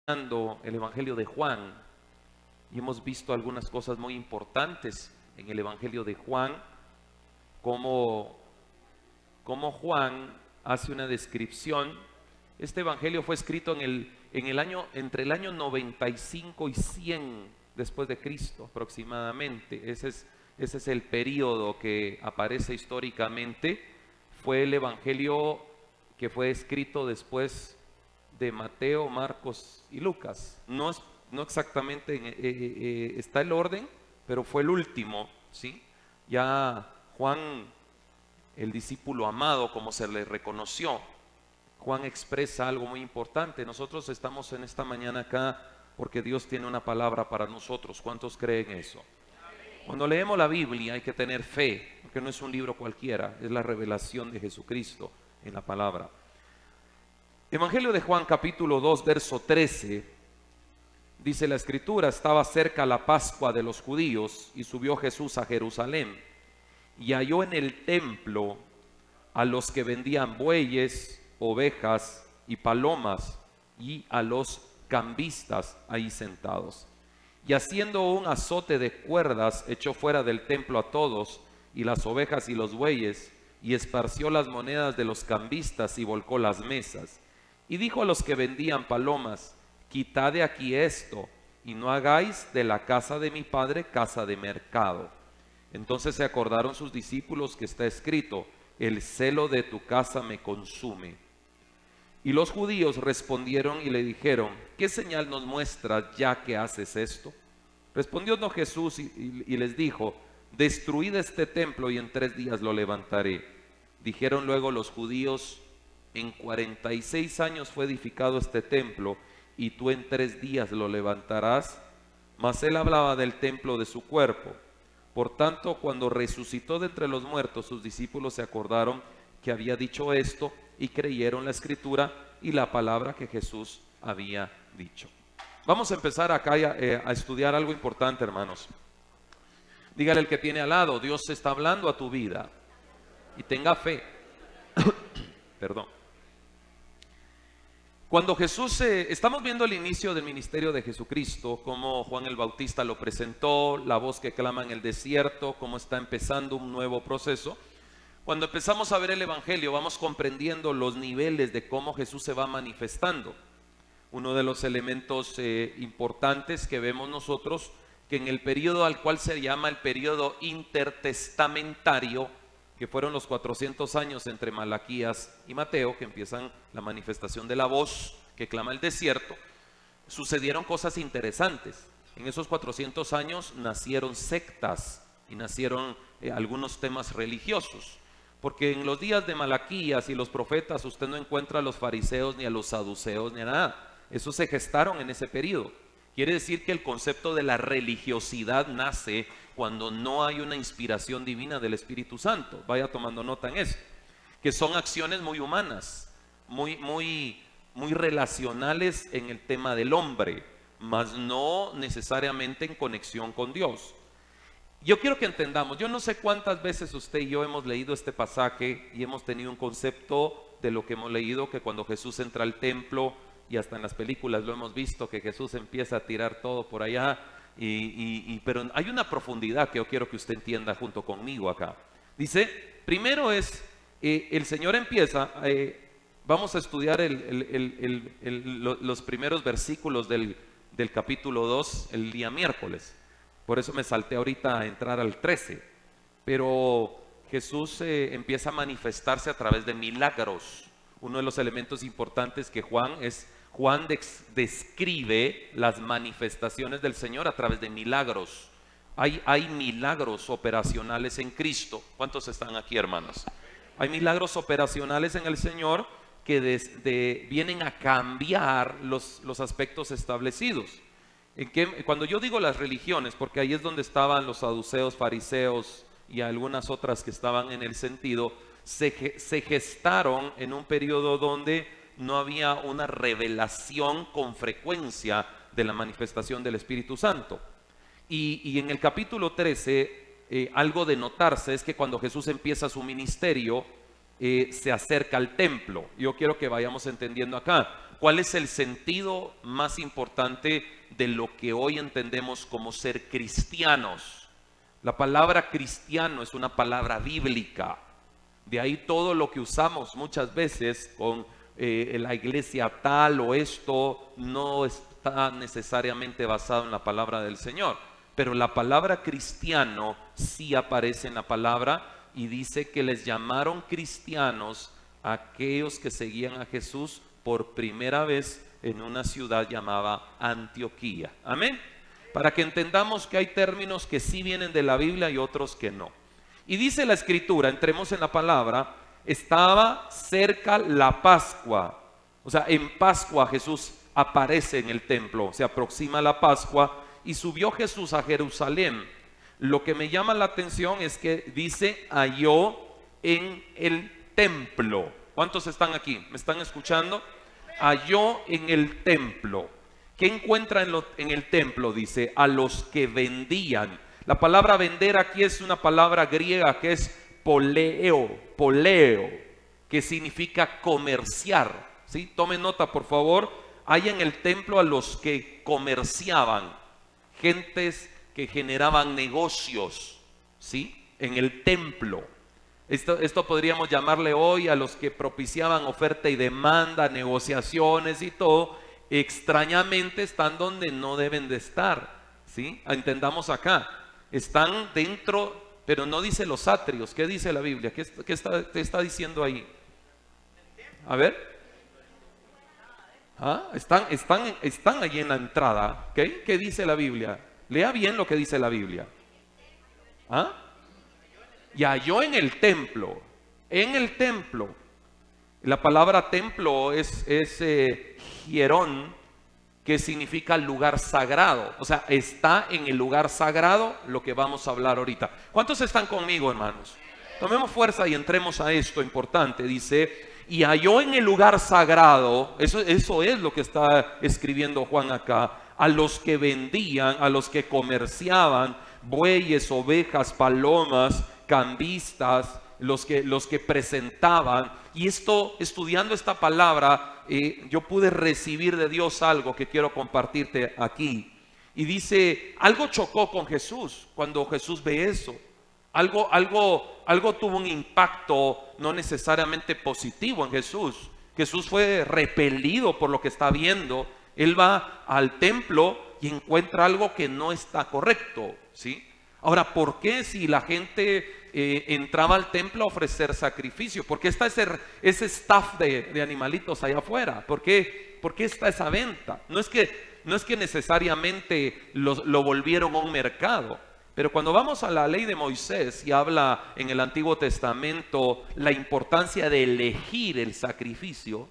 el Evangelio de Juan y hemos visto algunas cosas muy importantes en el Evangelio de Juan, como Juan hace una descripción. Este Evangelio fue escrito entre el año 95 y 100 después de Cristo aproximadamente. Ese es el periodo que aparece históricamente. Fue el Evangelio que fue escrito después de Mateo, Marcos y Lucas. No exactamente está el orden, pero fue el último, ¿sí? Ya Juan, el discípulo amado, como se le reconoció, Juan expresa algo muy importante. Nosotros estamos en esta mañana acá porque Dios tiene una palabra para nosotros. ¿Cuántos creen eso? Cuando leemos la Biblia hay que tener fe, porque no es un libro cualquiera, es la revelación de Jesucristo en la palabra. Evangelio de Juan capítulo 2 verso 13, dice la escritura: estaba cerca la Pascua de los judíos y subió Jesús a Jerusalén y halló en el templo a los que vendían bueyes, ovejas y palomas y a los cambistas ahí sentados. Y haciendo un azote de cuerdas echó fuera del templo a todos y las ovejas y los bueyes, y esparció las monedas de los cambistas y volcó las mesas. Y dijo a los que vendían palomas: quitad de aquí esto, y no hagáis de la casa de mi padre casa de mercado. Entonces se acordaron sus discípulos que está escrito: el celo de tu casa me consume. Y los judíos respondieron y le dijeron: ¿qué señal nos muestras ya que haces esto? Respondió Jesús y les dijo: destruid este templo y en 3 días lo levantaré. Dijeron luego los judíos: en 46 años fue edificado este templo, y tú en 3 días lo levantarás. Mas él hablaba del templo de su cuerpo. Por tanto, cuando resucitó de entre los muertos, sus discípulos se acordaron que había dicho esto y creyeron la escritura y la palabra que Jesús había dicho. Vamos a empezar acá a estudiar algo importante, hermanos. Dígale al que tiene al lado: Dios está hablando a tu vida, y tenga fe. Perdón. Cuando Jesús, estamos viendo el inicio del ministerio de Jesucristo, cómo Juan el Bautista lo presentó, la voz que clama en el desierto, cómo está empezando un nuevo proceso. Cuando empezamos a ver el Evangelio, vamos comprendiendo los niveles de cómo Jesús se va manifestando. Uno de los elementos importantes que vemos nosotros, que en el periodo al cual se llama el periodo intertestamentario, que fueron los 400 años entre Malaquías y Mateo, que empiezan la manifestación de la voz que clama el desierto, sucedieron cosas interesantes. En esos 400 años nacieron sectas y nacieron algunos temas religiosos, porque en los días de Malaquías y los profetas usted no encuentra a los fariseos ni a los saduceos ni a nada. Esos se gestaron en ese periodo. Quiere decir que el concepto de la religiosidad nace cuando no hay una inspiración divina del Espíritu Santo. Vaya tomando nota en eso. Que son acciones muy humanas, muy relacionales en el tema del hombre, mas no necesariamente en conexión con Dios. Yo quiero que entendamos, yo no sé cuántas veces usted y yo hemos leído este pasaje y hemos tenido un concepto de lo que hemos leído, que cuando Jesús entra al templo, y hasta en las películas lo hemos visto, que Jesús empieza a tirar todo por allá, pero hay una profundidad que yo quiero que usted entienda junto conmigo acá. Dice, primero es, el Señor empieza, vamos a estudiar los primeros versículos del capítulo 2 el día miércoles. Por eso me salté ahorita a entrar al 13. Pero Jesús empieza a manifestarse a través de milagros. Uno de los elementos importantes que Juan describe las manifestaciones del Señor a través de milagros. Hay milagros operacionales en Cristo. ¿Cuántos están aquí, hermanos? Hay milagros operacionales en el Señor que vienen a cambiar los aspectos establecidos. Cuando yo digo las religiones, porque ahí es donde estaban los saduceos, fariseos y algunas otras que estaban en el sentido, se gestaron en un periodo donde no había una revelación con frecuencia de la manifestación del Espíritu Santo. Y en el capítulo 13, algo de notarse es que cuando Jesús empieza su ministerio, se acerca al templo. Yo quiero que vayamos entendiendo acá. ¿cuál es el sentido más importante de lo que hoy entendemos como ser cristianos? La palabra cristiano es una palabra bíblica. De ahí todo lo que usamos muchas veces con la iglesia tal o esto no está necesariamente basado en la palabra del Señor. Pero la palabra cristiano sí aparece en la palabra y dice que les llamaron cristianos a aquellos que seguían a Jesús por primera vez en una ciudad llamada Antioquía. Amén. Para que entendamos que hay términos que sí vienen de la Biblia y otros que no. Y dice la Escritura, entremos en la palabra, estaba cerca la Pascua. O sea, en Pascua Jesús aparece en el templo, se aproxima la Pascua y subió Jesús a Jerusalén. Lo que me llama la atención es que dice, halló en el templo. ¿Cuántos están aquí? ¿Me están escuchando? Halló en el templo. ¿Qué encuentra en el templo? Dice, a los que vendían. La palabra vender aquí es una palabra griega que es poleo, que significa comerciar. ¿Sí? Tome nota, por favor. Hay en el templo a los que comerciaban, gentes que generaban negocios, ¿sí? En el templo. Esto podríamos llamarle hoy a los que propiciaban oferta y demanda, negociaciones y todo. Extrañamente están donde no deben de estar, ¿sí? Entendamos acá. Están dentro, pero no dice los atrios. ¿Qué dice la Biblia? ¿Qué está diciendo ahí? A ver. Están allí en la entrada. ¿Okay? ¿Qué dice la Biblia? Lea bien lo que dice la Biblia. Y halló en el templo. En el templo. La palabra templo es hierón, que significa lugar sagrado. O sea, está en el lugar sagrado lo que vamos a hablar ahorita. ¿Cuántos están conmigo, hermanos? Tomemos fuerza y entremos a esto importante. Dice, y halló en el lugar sagrado, eso es lo que está escribiendo Juan acá, a los que vendían, a los que comerciaban, bueyes, ovejas, palomas, cambistas, los que presentaban. Y esto, estudiando esta palabra, yo pude recibir de Dios algo que quiero compartirte aquí. Y dice, algo chocó con Jesús cuando Jesús ve eso. Algo tuvo un impacto no necesariamente positivo en Jesús. Jesús fue repelido por lo que está viendo. Él va al templo y encuentra algo que no está correcto, ¿sí? Ahora, ¿por qué si la gente entraba al templo a ofrecer sacrificio? ¿Por qué está ese staff de animalitos allá afuera? ¿Por qué está esa venta? No es que necesariamente lo volvieron a un mercado. Pero cuando vamos a la ley de Moisés y habla en el Antiguo Testamento la importancia de elegir el sacrificio,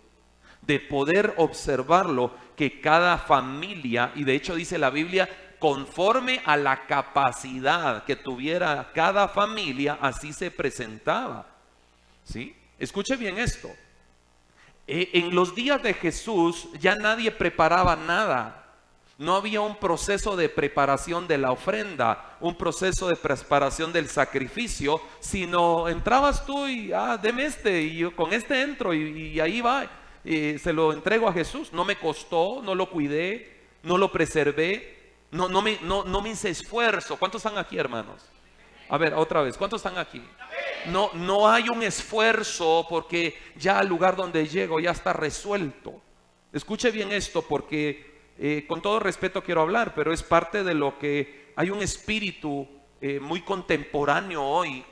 de poder observarlo, que cada familia, y de hecho dice la Biblia, conforme a la capacidad que tuviera cada familia, así se presentaba. ¿Sí? Escuche bien esto. En los días de Jesús ya nadie preparaba nada. No había un proceso de preparación de la ofrenda, un proceso de preparación del sacrificio, sino entrabas tú y, deme este, y yo con este entro y ahí va, se lo entrego a Jesús. No me costó, no lo cuidé, no lo preservé, no me hice esfuerzo. ¿Cuántos están aquí, hermanos? A ver, otra vez, ¿cuántos están aquí? No hay un esfuerzo porque ya al lugar donde llego ya está resuelto. Escuche bien esto porque... con todo respeto quiero hablar, pero es parte de lo que hay un espíritu muy contemporáneo hoy,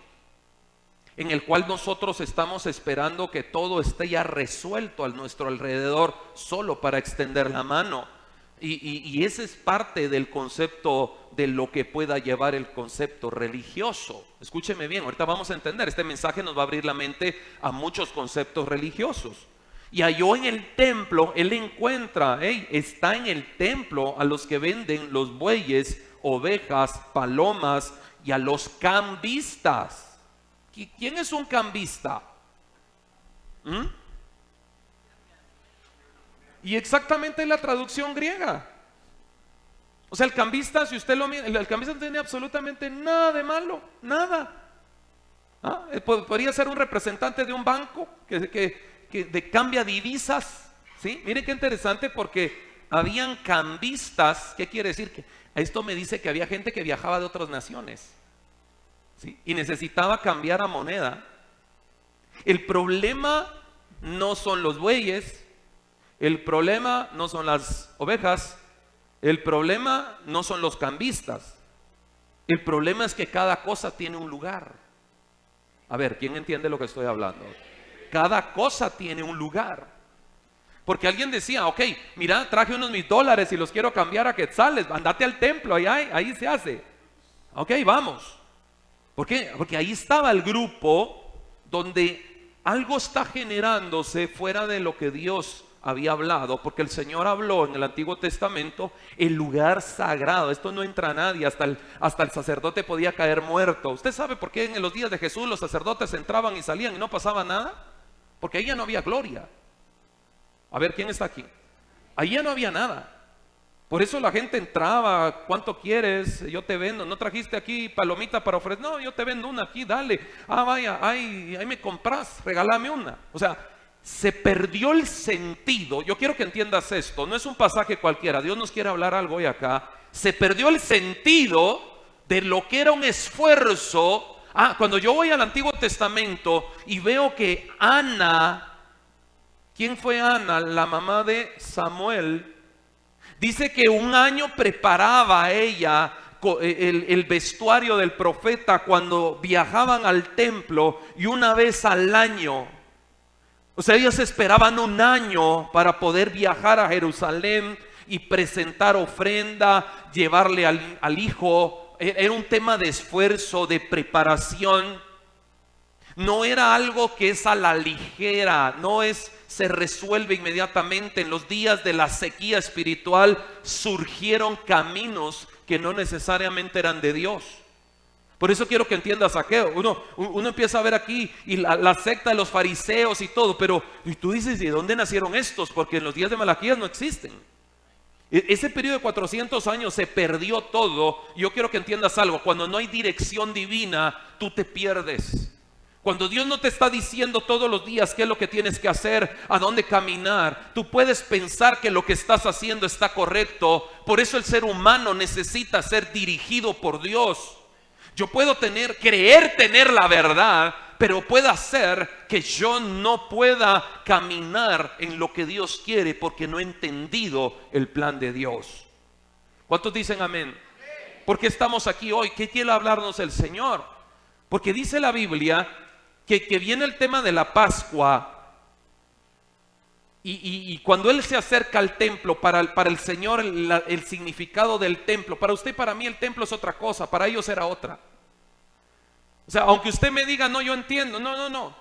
en el cual nosotros estamos esperando que todo esté ya resuelto a nuestro alrededor, solo para extender la mano. Y ese es parte del concepto de lo que pueda llevar el concepto religioso. Escúcheme bien, ahorita vamos a entender, este mensaje nos va a abrir la mente a muchos conceptos religiosos. Y halló en el templo, él encuentra, está en el templo a los que venden los bueyes, ovejas, palomas y a los cambistas. ¿Quién es un cambista? Y exactamente la traducción griega. O sea, el cambista, si usted lo mira, el cambista no tiene absolutamente nada de malo, nada. Podría ser un representante de un banco que cambia divisas, ¿Sí? Miren qué interesante, porque habían cambistas. ¿Qué quiere decir? Que esto me dice que había gente que viajaba de otras naciones, ¿sí? Y necesitaba cambiar a moneda. El problema no son los bueyes, el problema no son las ovejas, el problema no son los cambistas. El problema es que cada cosa tiene un lugar. A ver, ¿quién entiende lo que estoy hablando? Cada cosa tiene un lugar. Porque alguien decía, ok, mira, traje unos $1,000 y los quiero cambiar a quetzales, andate al templo, ahí se hace. Ok, vamos. ¿Por qué? Porque ahí estaba el grupo donde algo está generándose fuera de lo que Dios había hablado, porque el Señor habló en el Antiguo Testamento el lugar sagrado. Esto no entra a nadie, hasta el sacerdote podía caer muerto. ¿Usted sabe por qué en los días de Jesús los sacerdotes entraban y salían y no pasaba nada? Porque ahí ya no había gloria. A ver, ¿quién está aquí? Ahí ya no había nada. Por eso la gente entraba, ¿cuánto quieres? Yo te vendo. ¿No trajiste aquí palomita para ofrecer? No, yo te vendo una aquí, dale. Ah, vaya, ahí me compras, regálame una. O sea, se perdió el sentido. Yo quiero que entiendas esto, no es un pasaje cualquiera. Dios nos quiere hablar algo hoy acá. Se perdió el sentido de lo que era un esfuerzo. Cuando yo voy al Antiguo Testamento y veo que Ana, ¿quién fue Ana? La mamá de Samuel. Dice que un año preparaba ella el vestuario del profeta cuando viajaban al templo, y una vez al año. O sea, ellos esperaban un año para poder viajar a Jerusalén y presentar ofrenda, llevarle al hijo. Era un tema de esfuerzo, de preparación. No era algo que es a la ligera, se resuelve inmediatamente. En los días de la sequía espiritual surgieron caminos que no necesariamente eran de Dios. Por eso quiero que entiendas, Zaqueo. Uno empieza a ver aquí y la secta de los fariseos y todo, pero y tú dices, ¿de dónde nacieron estos? Porque en los días de Malaquías no existen. Ese periodo de 400 años se perdió todo. Yo quiero que entiendas algo: cuando no hay dirección divina, tú te pierdes. Cuando Dios no te está diciendo todos los días qué es lo que tienes que hacer, a dónde caminar, tú puedes pensar que lo que estás haciendo está correcto. Por eso el ser humano necesita ser dirigido por Dios. Yo puedo creer tener la verdad, pero puede ser que yo no pueda caminar en lo que Dios quiere porque no he entendido el plan de Dios. ¿Cuántos dicen amén? ¿Por qué estamos aquí hoy? ¿Qué quiere hablarnos el Señor? Porque dice la Biblia que viene el tema de la Pascua, y cuando Él se acerca al templo, para el Señor el significado del templo, para usted y para mí el templo es otra cosa, para ellos era otra. O sea, aunque usted me diga, no, yo entiendo, no.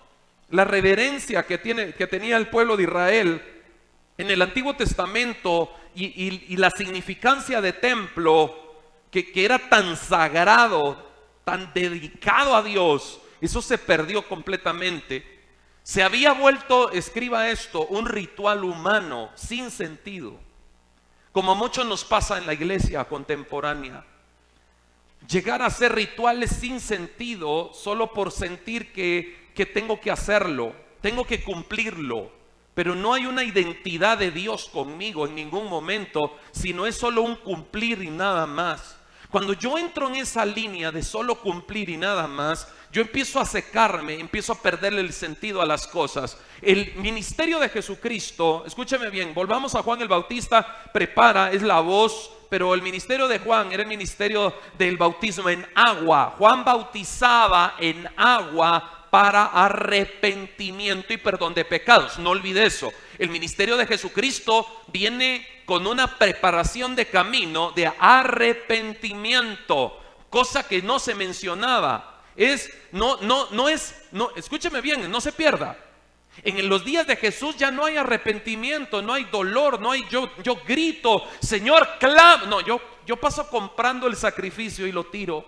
La reverencia que tenía el pueblo de Israel en el Antiguo Testamento y la significancia de templo, que era tan sagrado, tan dedicado a Dios, eso se perdió completamente. Se había vuelto, escriba esto, un ritual humano sin sentido, como mucho nos pasa en la iglesia contemporánea. Llegar a hacer rituales sin sentido solo por sentir que tengo que hacerlo, tengo que cumplirlo, pero no hay una identidad de Dios conmigo en ningún momento, sino es solo un cumplir y nada más. Cuando yo entro en esa línea de solo cumplir y nada más, yo empiezo a secarme, empiezo a perderle el sentido a las cosas. El ministerio de Jesucristo, escúcheme bien, volvamos a Juan el Bautista, es la voz, pero el ministerio de Juan era el ministerio del bautismo en agua. Juan bautizaba en agua para arrepentimiento y perdón de pecados. No olvide eso. El ministerio de Jesucristo viene con una preparación de camino de arrepentimiento, cosa que no se mencionaba. Escúcheme bien, no se pierda. En los días de Jesús ya no hay arrepentimiento, no hay dolor, no hay yo grito, Señor, clama. No, yo paso comprando el sacrificio y lo tiro.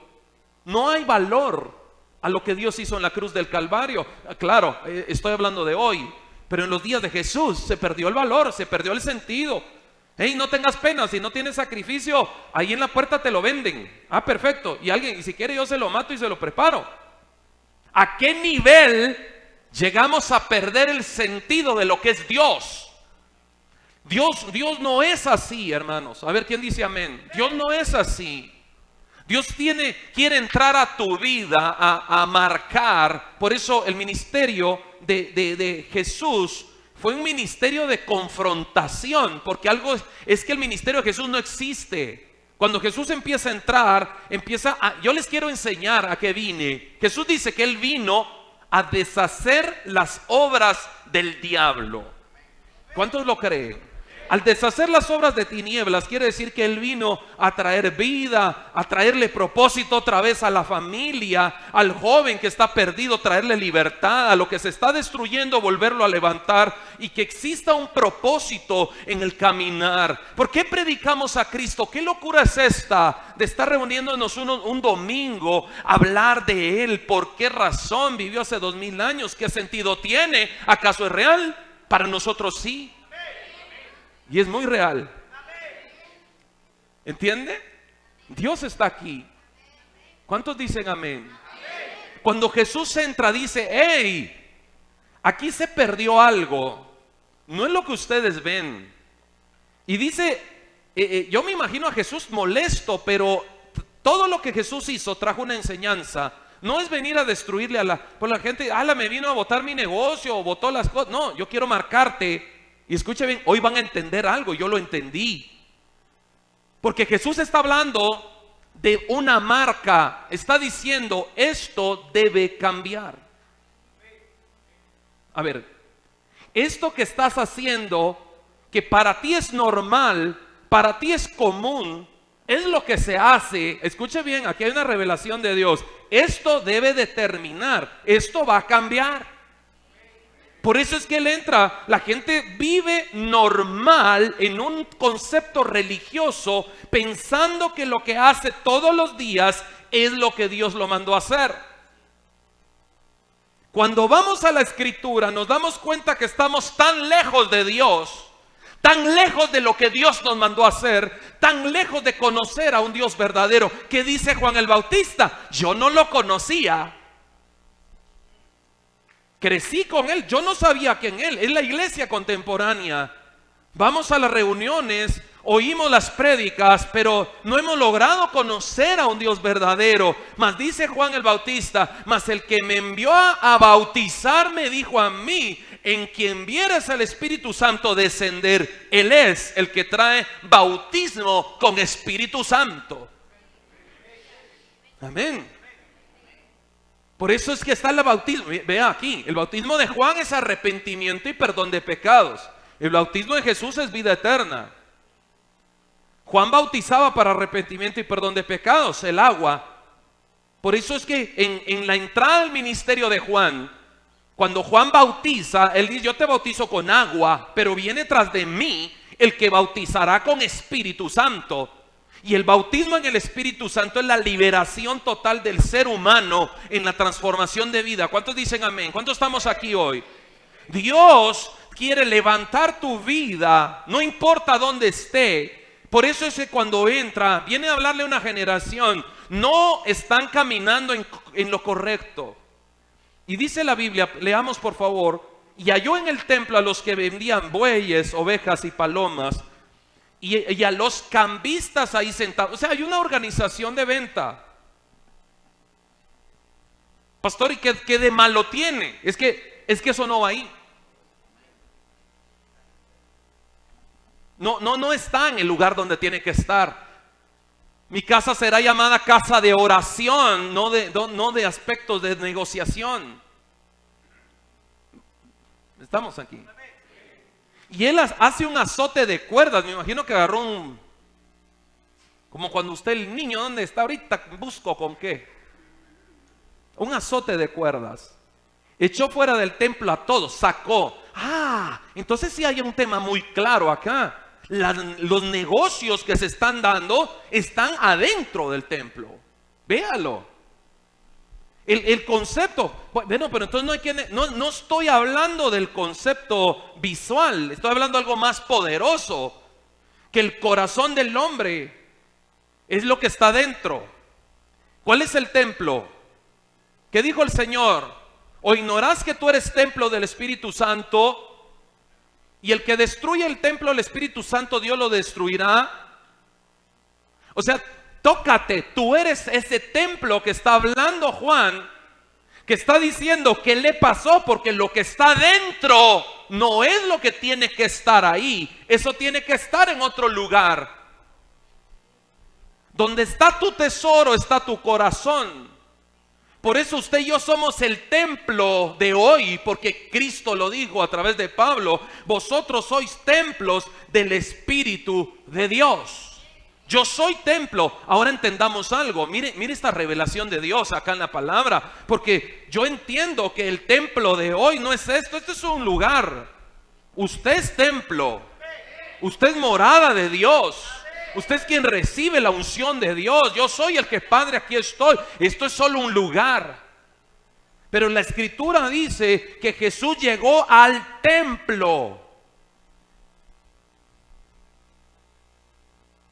No hay valor a lo que Dios hizo en la cruz del Calvario. Claro, estoy hablando de hoy, pero en los días de Jesús se perdió el valor, se perdió el sentido. Hey, no tengas pena, si no tienes sacrificio, ahí en la puerta te lo venden. Perfecto, y si quiere yo se lo mato y se lo preparo. ¿A qué nivel llegamos a perder el sentido de lo que es Dios? Dios no es así, hermanos. A ver, ¿quién dice amén? Dios no es así. Dios quiere entrar a tu vida a marcar. Por eso el ministerio de Jesús fue un ministerio de confrontación, porque algo es que el ministerio de Jesús no existe. Cuando Jesús empieza a entrar, yo les quiero enseñar a qué vine. Jesús dice que Él vino a deshacer las obras del diablo. ¿Cuántos lo creen? Al deshacer las obras de tinieblas, quiere decir que Él vino a traer vida, a traerle propósito otra vez a la familia, al joven que está perdido, traerle libertad, a lo que se está destruyendo, volverlo a levantar, y que exista un propósito en el caminar. ¿Por qué predicamos a Cristo? ¿Qué locura es esta de estar reuniéndonos un domingo, hablar de Él? ¿Por qué razón vivió hace 2000 años? ¿Qué sentido tiene? ¿Acaso es real? Para nosotros sí. Y es muy real. ¿Entiende? Dios está aquí. ¿Cuántos dicen amén? Cuando Jesús entra, dice: hey, aquí se perdió algo. No es lo que ustedes ven. Y dice, yo me imagino a Jesús molesto, pero todo lo que Jesús hizo trajo una enseñanza. No es venir a destruirle por la gente. Me vino a botar mi negocio o botó las cosas. No, yo quiero marcarte. Y escuche bien, hoy van a entender algo, yo lo entendí. Porque Jesús está hablando de una marca, está diciendo, esto debe cambiar. A ver, esto que estás haciendo, que para ti es normal, para ti es común, es lo que se hace. Escuche bien, aquí hay una revelación de Dios. Esto debe determinar, esto va a cambiar. Por eso es que Él entra. La gente vive normal en un concepto religioso, pensando que lo que hace todos los días es lo que Dios lo mandó a hacer. Cuando vamos a la Escritura nos damos cuenta que estamos tan lejos de Dios, tan lejos de lo que Dios nos mandó a hacer, tan lejos de conocer a un Dios verdadero, que dice Juan el Bautista: yo no lo conocía. Crecí con Él, yo no sabía quién Él es. La iglesia contemporánea. Vamos a las reuniones, oímos las prédicas, pero no hemos logrado conocer a un Dios verdadero. Mas dice Juan el Bautista: mas el que me envió a bautizar me dijo a mí: en quien vieres al Espíritu Santo descender, Él es el que trae bautismo con Espíritu Santo. Amén. Por eso es que está el bautismo. Vea aquí, el bautismo de Juan es arrepentimiento y perdón de pecados. El bautismo de Jesús es vida eterna. Juan bautizaba para arrepentimiento y perdón de pecados, el agua. Por eso es que en la entrada al ministerio de Juan, cuando Juan bautiza, él dice: yo te bautizo con agua, pero viene tras de mí el que bautizará con Espíritu Santo. Y el bautismo en el Espíritu Santo es la liberación total del ser humano en la transformación de vida. ¿Cuántos dicen amén? ¿Cuántos estamos aquí hoy? Dios quiere levantar tu vida, no importa dónde esté. Por eso es que cuando entra, viene a hablarle a una generación, no están caminando en lo correcto. Y dice la Biblia, leamos por favor: y halló en el templo a los que vendían bueyes, ovejas y palomas, y a los cambistas ahí sentados. O sea, hay una organización de venta. Pastor, ¿y qué de malo tiene? Es que eso no va ahí. No está en el lugar donde tiene que estar. Mi casa será llamada casa de oración, no de aspectos de negociación. Estamos aquí. Y él hace un azote de cuerdas. Me imagino que agarró como cuando usted, el niño, ¿dónde está ahorita? Busco con qué. Un azote de cuerdas. Echó fuera del templo a todos, sacó. Entonces sí hay un tema muy claro acá. Los negocios que se están dando están adentro del templo. Véalo. El concepto, bueno, pero entonces no estoy hablando del concepto visual, estoy hablando de algo más poderoso, que el corazón del hombre es lo que está dentro. ¿Cuál es el templo? ¿Qué dijo el Señor? ¿O ignorás que tú eres templo del Espíritu Santo? Y el que destruye el templo del Espíritu Santo, Dios lo destruirá. O sea, tócate, tú eres ese templo que está hablando Juan, que está diciendo qué le pasó, porque lo que está dentro no es lo que tiene que estar ahí. Eso tiene que estar en otro lugar. Donde está tu tesoro está tu corazón. Por eso usted y yo somos el templo de hoy, porque Cristo lo dijo a través de Pablo: vosotros sois templos del Espíritu de Dios. Yo soy templo. Ahora entendamos algo. Mire esta revelación de Dios acá en la palabra, porque yo entiendo que el templo de hoy no es esto. Este es un lugar. Usted es templo. Usted es morada de Dios. Usted es quien recibe la unción de Dios. Yo soy el que, Padre, aquí estoy. Esto es solo un lugar. Pero la Escritura dice que Jesús llegó al templo.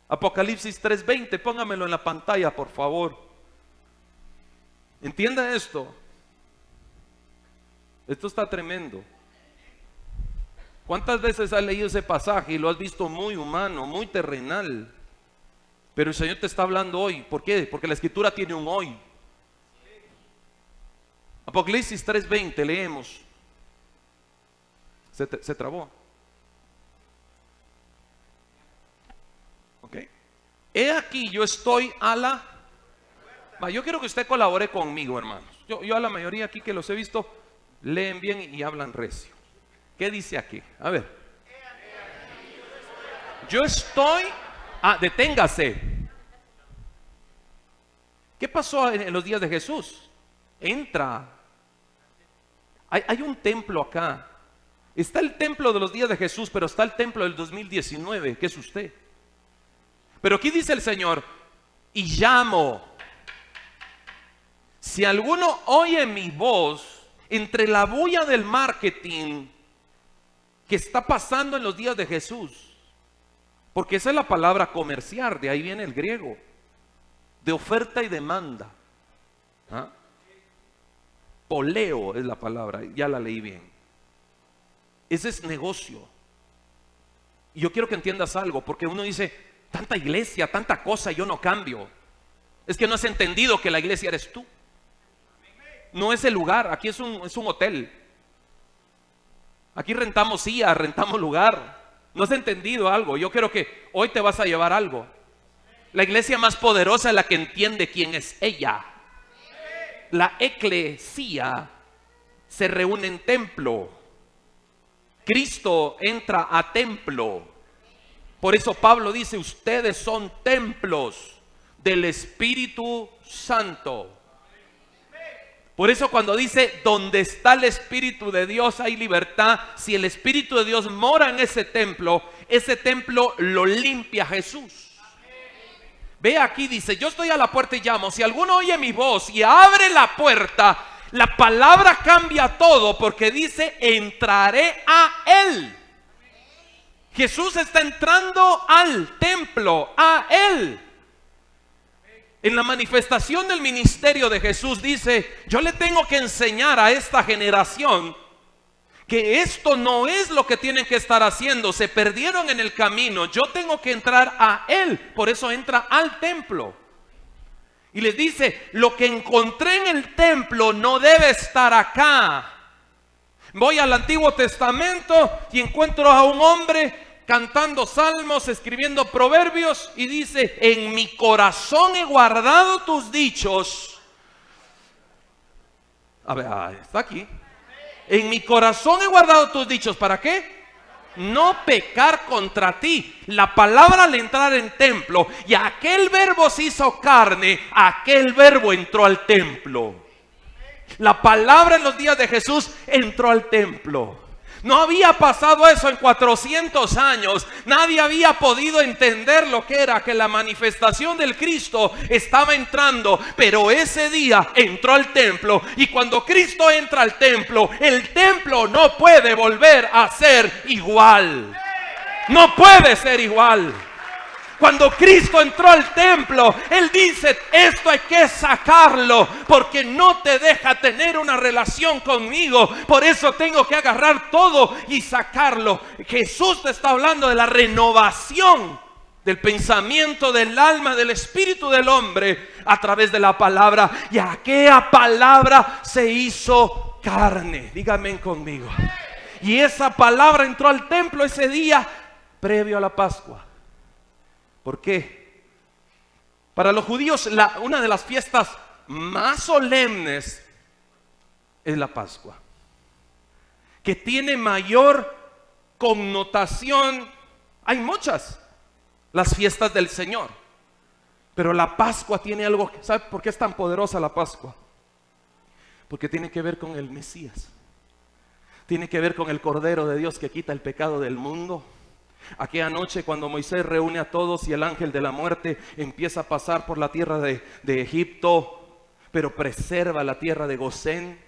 Apocalipsis 3:20, póngamelo en la pantalla, por favor. Entienda esto. Esto está tremendo. ¿Cuántas veces has leído ese pasaje y lo has visto muy humano, muy terrenal? Pero el Señor te está hablando hoy. ¿Por qué? Porque la Escritura tiene un hoy. Apocalipsis 3:20, leemos. Se trabó. Ok. He aquí, yo estoy a la... yo quiero que usted colabore conmigo, hermanos. Yo a la mayoría aquí que los he visto, leen bien y hablan recio. ¿Qué dice aquí? A ver. Yo estoy... deténgase. ¿Qué pasó en los días de Jesús? Entra. Hay un templo acá. Está el templo de los días de Jesús, pero está el templo del 2019, que es usted. Pero aquí dice el Señor: y llamo. Si alguno oye mi voz entre la bulla del marketing que está pasando en los días de Jesús, porque esa es la palabra comerciar, de ahí viene el griego, de oferta y demanda. Poleo es la palabra, ya la leí bien. Ese es negocio. Y yo quiero que entiendas algo, porque uno dice: tanta iglesia, tanta cosa, y yo no cambio. Es que no has entendido que la iglesia eres tú. No es el lugar, aquí es un hotel. Aquí rentamos silla, rentamos lugar. No has entendido algo. Yo creo que hoy te vas a llevar algo. La iglesia más poderosa es la que entiende quién es ella. La eclesía se reúne en templo. Cristo entra a templo. Por eso Pablo dice: ustedes son templos del Espíritu Santo. Por eso cuando dice: donde está el Espíritu de Dios hay libertad. Si el Espíritu de Dios mora en ese templo lo limpia Jesús. Ve aquí, dice: yo estoy a la puerta y llamo. Si alguno oye mi voz y abre la puerta, la palabra cambia todo, porque dice: entraré a él. Jesús está entrando al templo, a él. En la manifestación del ministerio de Jesús dice: yo le tengo que enseñar a esta generación que esto no es lo que tienen que estar haciendo. Se perdieron en el camino. Yo tengo que entrar a él. Por eso entra al templo. Y les dice: lo que encontré en el templo no debe estar acá. Voy al Antiguo Testamento y encuentro a un hombre cantando salmos, escribiendo proverbios, y dice: en mi corazón he guardado tus dichos. A ver, está aquí. En mi corazón he guardado tus dichos. ¿Para qué? No pecar contra ti. La palabra al entrar en templo, y aquel verbo se hizo carne, aquel verbo entró al templo. La palabra en los días de Jesús entró al templo. No había pasado eso en 400 años. Nadie había podido entender lo que era que la manifestación del Cristo estaba entrando. Pero ese día entró al templo. Y cuando Cristo entra al templo, el templo no puede volver a ser igual. No puede ser igual. Cuando Cristo entró al templo, Él dice, esto hay que sacarlo, porque no te deja tener una relación conmigo. Por eso tengo que agarrar todo y sacarlo. Jesús te está hablando de la renovación del pensamiento, del alma, del espíritu del hombre a través de la palabra. Y aquella palabra se hizo carne. Díganme conmigo. Y esa palabra entró al templo ese día previo a la Pascua. ¿Por qué? Para los judíos una de las fiestas más solemnes es la Pascua, que tiene mayor connotación. Hay muchas, las fiestas del Señor, pero la Pascua tiene algo. ¿Sabe por qué es tan poderosa la Pascua? Porque tiene que ver con el Mesías, tiene que ver con el Cordero de Dios que quita el pecado del mundo. Aquella noche cuando Moisés reúne a todos y el ángel de la muerte empieza a pasar por la tierra de Egipto, pero preserva la tierra de Gosén,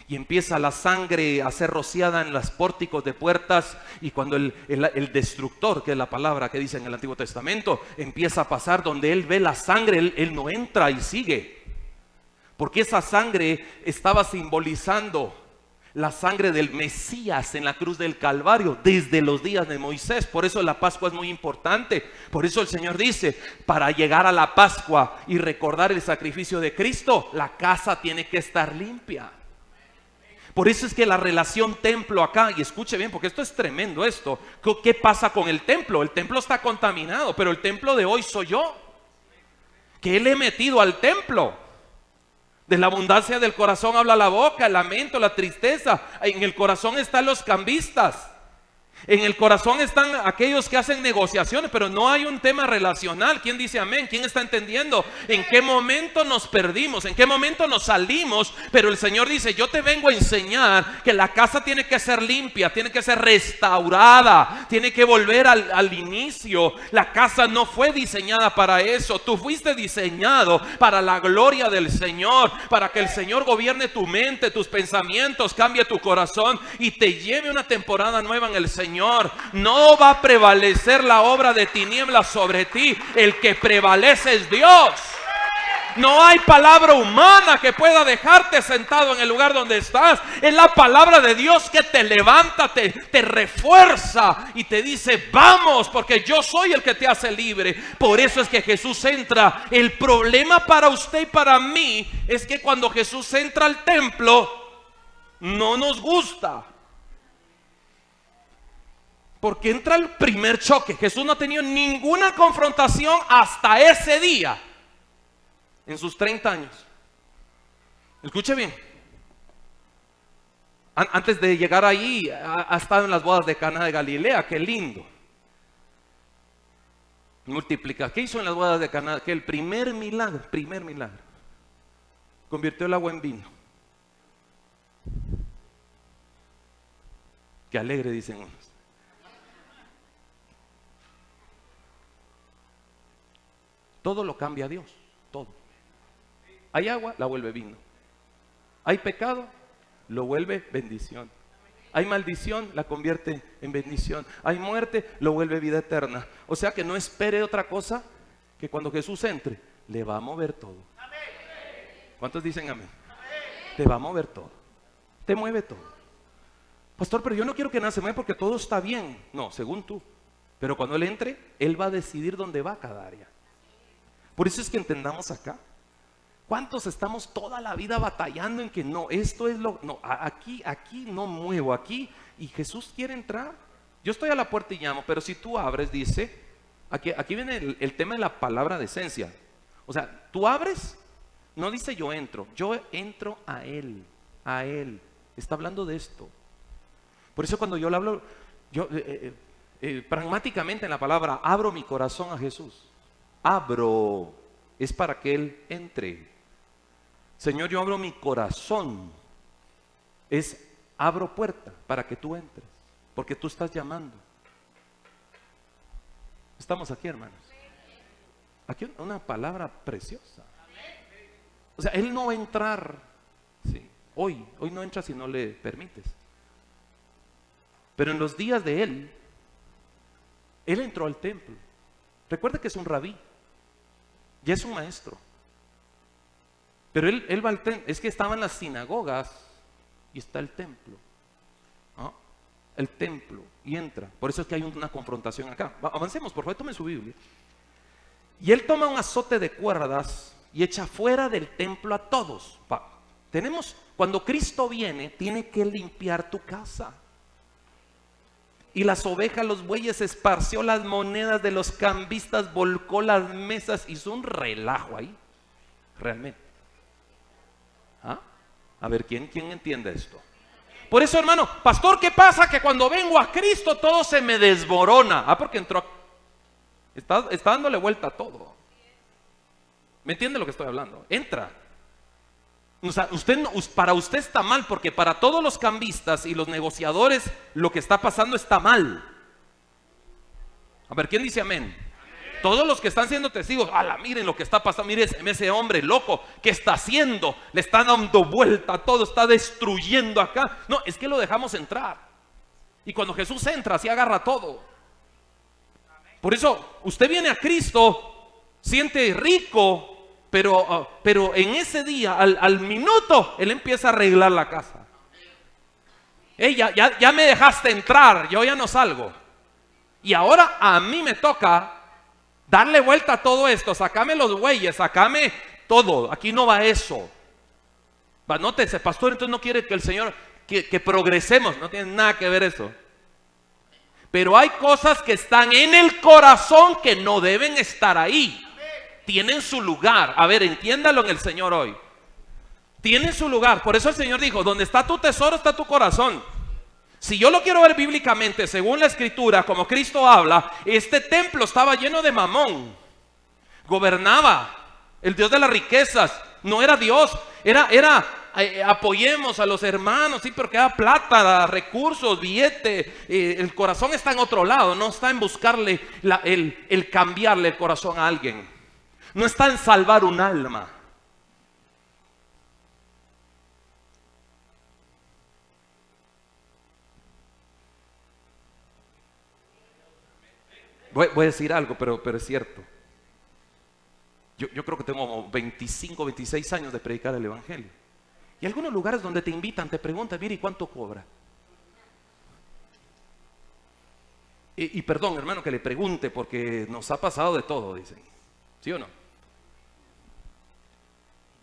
y empieza la sangre a ser rociada en los pórticos de puertas, y cuando el destructor, que es la palabra que dice en el Antiguo Testamento, empieza a pasar donde él ve la sangre, él no entra y sigue, porque esa sangre estaba simbolizando la sangre del Mesías en la cruz del Calvario desde los días de Moisés. Por eso la Pascua es muy importante. Por eso el Señor dice, para llegar a la Pascua y recordar el sacrificio de Cristo, la casa tiene que estar limpia. Por eso es que la relación templo acá, y escuche bien porque esto es tremendo esto. ¿Qué pasa con el templo? El templo está contaminado, pero el templo de hoy soy yo, que le he metido al templo. De la abundancia del corazón habla la boca, el lamento, la tristeza. En el corazón están los cambistas. En el corazón están aquellos que hacen negociaciones, pero no hay un tema relacional. ¿Quién dice amén? ¿Quién está entendiendo? ¿En qué momento nos perdimos? ¿En qué momento nos salimos? Pero el Señor dice, yo te vengo a enseñar que la casa tiene que ser limpia, tiene que ser restaurada, tiene que volver al inicio. La casa no fue diseñada para eso. Tú fuiste diseñado para la gloria del Señor, para que el Señor gobierne tu mente, tus pensamientos, cambie tu corazón y te lleve una temporada nueva en el Señor. No va a prevalecer la obra de tinieblas sobre ti. El que prevalece es Dios. No hay palabra humana que pueda dejarte sentado en el lugar donde estás. Es la palabra de Dios que te levanta, te refuerza y te dice, vamos, porque yo soy el que te hace libre. Por eso es que Jesús entra. El problema para usted y para mí es que cuando Jesús entra al templo, no nos gusta. Porque entra el primer choque. Jesús no ha tenido ninguna confrontación hasta ese día en sus 30 años. Escuche bien. Antes de llegar ahí, ha estado en las bodas de Caná de Galilea. Qué lindo. Multiplica. ¿Qué hizo en las bodas de Caná? Que el primer milagro. Convirtió el agua en vino. Qué alegre, dicen unos. Todo lo cambia Dios, todo. Hay agua, la vuelve vino. Hay pecado, lo vuelve bendición. Hay maldición, la convierte en bendición. Hay muerte, lo vuelve vida eterna. O sea que no espere otra cosa que cuando Jesús entre, le va a mover todo. ¿Cuántos dicen amén? Te va a mover todo. Te mueve todo. Pastor, pero yo no quiero que nada se mueva porque todo está bien. No, según tú. Pero cuando Él entre, Él va a decidir dónde va cada área. Por eso es que entendamos acá. ¿Cuántos estamos toda la vida batallando en que no, esto es lo, no, aquí no muevo, aquí, y Jesús quiere entrar? Yo estoy a la puerta y llamo, pero si tú abres, dice, aquí viene el tema de la palabra de esencia. O sea, tú abres, no dice yo entro a Él, está hablando de esto. Por eso cuando yo le hablo, pragmáticamente en la palabra, abro mi corazón a Jesús. Abro, es para que Él entre. Señor, yo abro mi corazón. Es abro puerta para que tú entres, porque tú estás llamando. Estamos aquí, hermanos. Aquí una palabra preciosa. O sea, Él no va a entrar, sí, hoy no entra si no le permites. Pero en los días de Él entró al templo. Recuerde que es un rabí, ya es un maestro. Pero él va al templo, es que estaban las sinagogas y está el templo. ¿Ah? El templo, y entra. Por eso es que hay una confrontación acá. Avancemos, por favor, tomen su Biblia. Y él toma un azote de cuerdas y echa fuera del templo a todos. Cuando Cristo viene, tiene que limpiar tu casa. Y las ovejas, los bueyes, esparció las monedas de los cambistas, volcó las mesas, hizo un relajo ahí, realmente. ¿Ah? A ver, ¿quién entiende esto? Por eso, hermano, pastor, ¿qué pasa? Que cuando vengo a Cristo todo se me desmorona. Porque entró, está dándole vuelta a todo. ¿Me entiende lo que estoy hablando? Entra. O sea, para usted está mal, porque para todos los cambistas y los negociadores lo que está pasando está mal. A ver, ¿quién dice amén? Todos los que están siendo testigos, miren lo que está pasando, miren ese hombre loco, ¿qué está haciendo? Le está dando vuelta a todo, está destruyendo acá. No, es que lo dejamos entrar. Y cuando Jesús entra, así agarra todo. Por eso, usted viene a Cristo, siente rico, pero en ese día, al minuto, Él empieza a arreglar la casa. Ya me dejaste entrar, yo ya no salgo. Y ahora a mí me toca darle vuelta a todo esto. Sácame los bueyes, sácame todo. Aquí no va eso. Nótese, pastor, entonces no quiere que el Señor, que progresemos. No tiene nada que ver eso. Pero hay cosas que están en el corazón que no deben estar ahí. Tienen su lugar. A ver, entiéndalo en el Señor hoy. Tienen su lugar. Por eso el Señor dijo, donde está tu tesoro está tu corazón. Si yo lo quiero ver bíblicamente, según la Escritura, como Cristo habla, este templo estaba lleno de Mamón. Gobernaba el Dios de las riquezas. No era Dios, era apoyemos a los hermanos, sí, porque da plata, recursos, billete. El corazón está en otro lado, no está en buscarle el cambiarle el corazón a alguien. No está en salvar un alma. Voy a decir algo, pero es cierto. Yo creo que tengo como 25, 26 años de predicar el Evangelio. Y algunos lugares donde te invitan, te preguntan, mire, ¿y cuánto cobra? Y perdón, hermano, que le pregunte, porque nos ha pasado de todo, dicen. ¿Sí o no?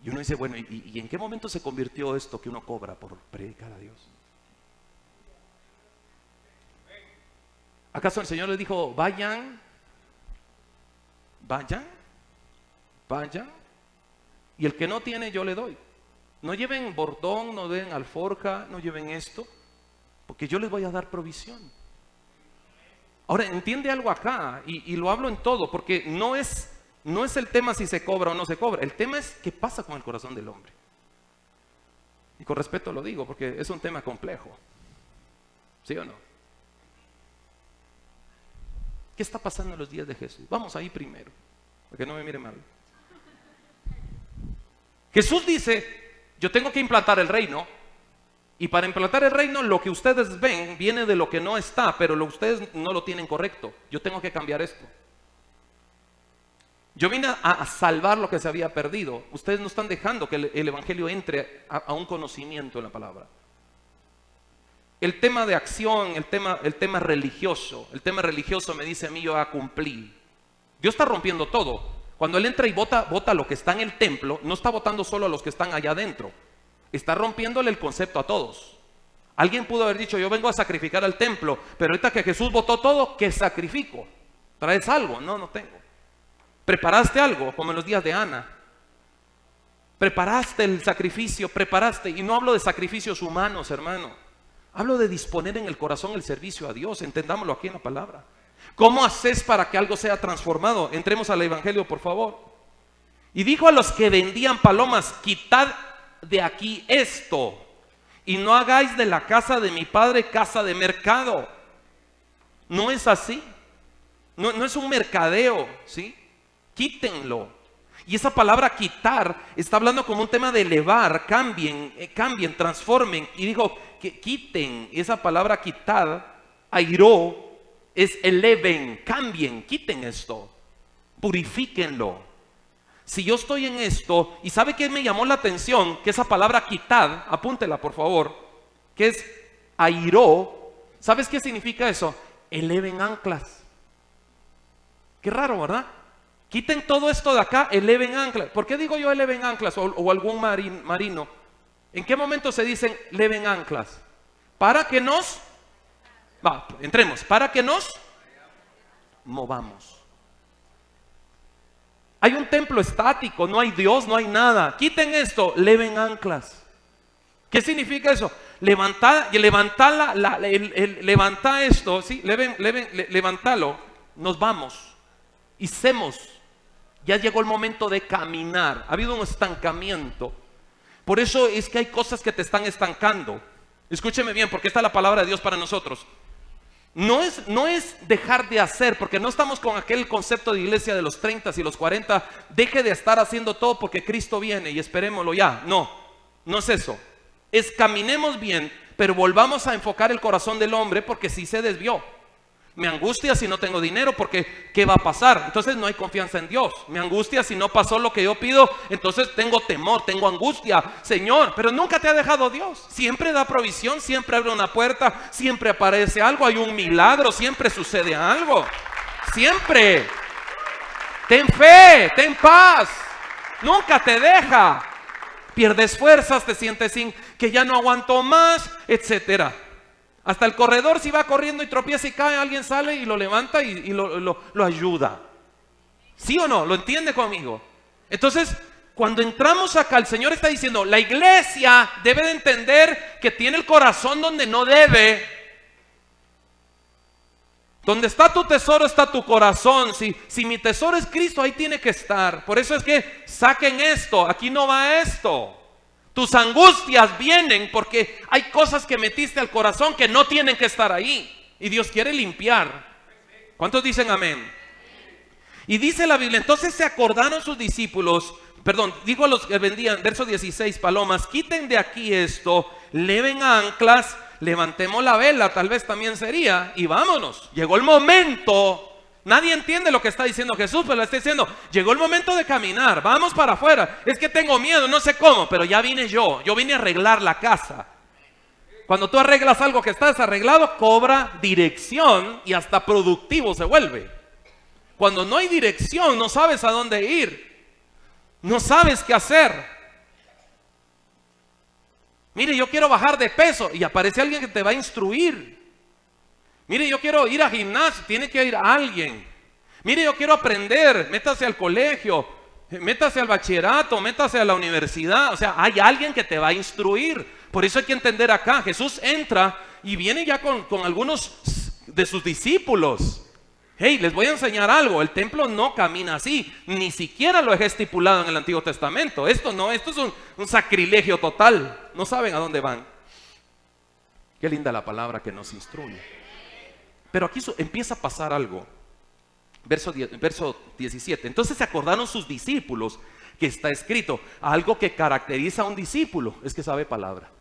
Y uno dice, bueno, ¿y en qué momento se convirtió esto que uno cobra por predicar a Dios? ¿Acaso el Señor les dijo, vayan, y el que no tiene yo le doy? No lleven bordón, no den alforja, no lleven esto, porque yo les voy a dar provisión. Ahora, entiende algo acá, y lo hablo en todo, porque no es el tema si se cobra o no se cobra. El tema es qué pasa con el corazón del hombre. Y con respeto lo digo, porque es un tema complejo. ¿Sí o no? ¿Qué está pasando en los días de Jesús? Vamos ahí primero, para que no me mire mal. Jesús dice, yo tengo que implantar el reino. Y para implantar el reino, lo que ustedes ven viene de lo que no está, pero ustedes no lo tienen correcto. Yo tengo que cambiar esto. Yo vine a salvar lo que se había perdido. Ustedes no están dejando que el Evangelio entre a un conocimiento en la palabra. El tema de acción, el tema religioso. El tema religioso me dice a mí, yo ya cumplí. Dios está rompiendo todo. Cuando Él entra y bota lo que está en el templo, no está botando solo a los que están allá adentro. Está rompiéndole el concepto a todos. Alguien pudo haber dicho, yo vengo a sacrificar al templo, pero ahorita que Jesús botó todo, ¿qué sacrifico? ¿Traes algo? No tengo. ¿Preparaste algo? Como en los días de Ana. ¿Preparaste el sacrificio? ¿Preparaste? Y no hablo de sacrificios humanos, hermano. Hablo de disponer en el corazón el servicio a Dios. Entendámoslo aquí en la palabra. ¿Cómo haces para que algo sea transformado? Entremos al Evangelio, por favor. Y dijo a los que vendían palomas, quitad de aquí esto, y no hagáis de la casa de mi padre casa de mercado. No es así. No es un mercadeo, ¿sí? Quítenlo. Y esa palabra quitar está hablando como un tema de elevar, cambien, transformen. Y dijo que quiten. Esa palabra quitar, airó, es eleven, cambien, quiten esto. purifíquenlo. Si yo estoy en esto, y ¿sabe qué me llamó la atención? Que esa palabra quitad, apúntela por favor, que es airó. ¿Sabes qué significa eso? Eleven anclas. Qué raro, ¿verdad? Quiten todo esto de acá, eleven anclas. ¿Por qué digo yo eleven anclas o algún marino? ¿En qué momento se dicen eleven anclas? Para que nos, entremos, para que nos movamos. Hay un templo estático, no hay Dios, no hay nada. Quiten esto, eleven anclas. ¿Qué significa eso? Levanta esto, ¿sí? Levántalo, nos vamos. Hicemos. Ya llegó el momento de caminar. Ha habido un estancamiento. Por eso es que hay cosas que te están estancando. Escúcheme bien, porque esta es la palabra de Dios para nosotros. No es dejar de hacer, porque no estamos con aquel concepto de iglesia de los 30 y los 40. Deje de estar haciendo todo porque Cristo viene y esperémoslo ya. No es eso. Es caminemos bien, pero volvamos a enfocar el corazón del hombre, porque si se desvió. Me angustia si no tengo dinero, porque ¿qué va a pasar? Entonces no hay confianza en Dios. Me angustia si no pasó lo que yo pido, entonces tengo temor, tengo angustia. Señor, pero nunca te ha dejado Dios. Siempre da provisión, siempre abre una puerta, siempre aparece algo, hay un milagro, siempre sucede algo. Siempre. Ten fe, ten paz. Nunca te deja. Pierdes fuerzas, te sientes sin que ya no aguanto más, etcétera. Hasta el corredor, si va corriendo y tropieza y cae, alguien sale y lo levanta y lo ayuda. ¿Sí o no? ¿Lo entiende conmigo? Entonces, cuando entramos acá, el Señor está diciendo, la iglesia debe de entender que tiene el corazón donde no debe. Donde está tu tesoro está tu corazón. Si mi tesoro es Cristo, ahí tiene que estar. Por eso es que saquen esto, aquí no va esto. Tus angustias vienen porque hay cosas que metiste al corazón que no tienen que estar ahí. Y Dios quiere limpiar. ¿Cuántos dicen amén? Y dice la Biblia, entonces se acordaron sus discípulos, dijo a los que vendían, verso 16, palomas, quiten de aquí esto, leven anclas, levantemos la vela, tal vez también sería, y vámonos. Llegó el momento. Nadie entiende lo que está diciendo Jesús, pero le está diciendo, llegó el momento de caminar, vamos para afuera. Es que tengo miedo, no sé cómo, pero ya vine yo vine a arreglar la casa. Cuando tú arreglas algo que está desarreglado, cobra dirección y hasta productivo se vuelve. Cuando no hay dirección, no sabes a dónde ir, no sabes qué hacer. Mire, yo quiero bajar de peso y aparece alguien que te va a instruir. Mire, yo quiero ir a gimnasio, tiene que ir alguien. Mire, yo quiero aprender, métase al colegio, métase al bachillerato, métase a la universidad. O sea, hay alguien que te va a instruir. Por eso hay que entender acá, Jesús entra y viene ya con algunos de sus discípulos. Hey, les voy a enseñar algo, el templo no camina así, ni siquiera lo he estipulado en el Antiguo Testamento. Esto es un sacrilegio total, no saben a dónde van. Qué linda la palabra que nos instruye. Pero aquí empieza a pasar algo. Verso 17. Entonces se acordaron sus discípulos que está escrito. Algo que caracteriza a un discípulo es que sabe palabra.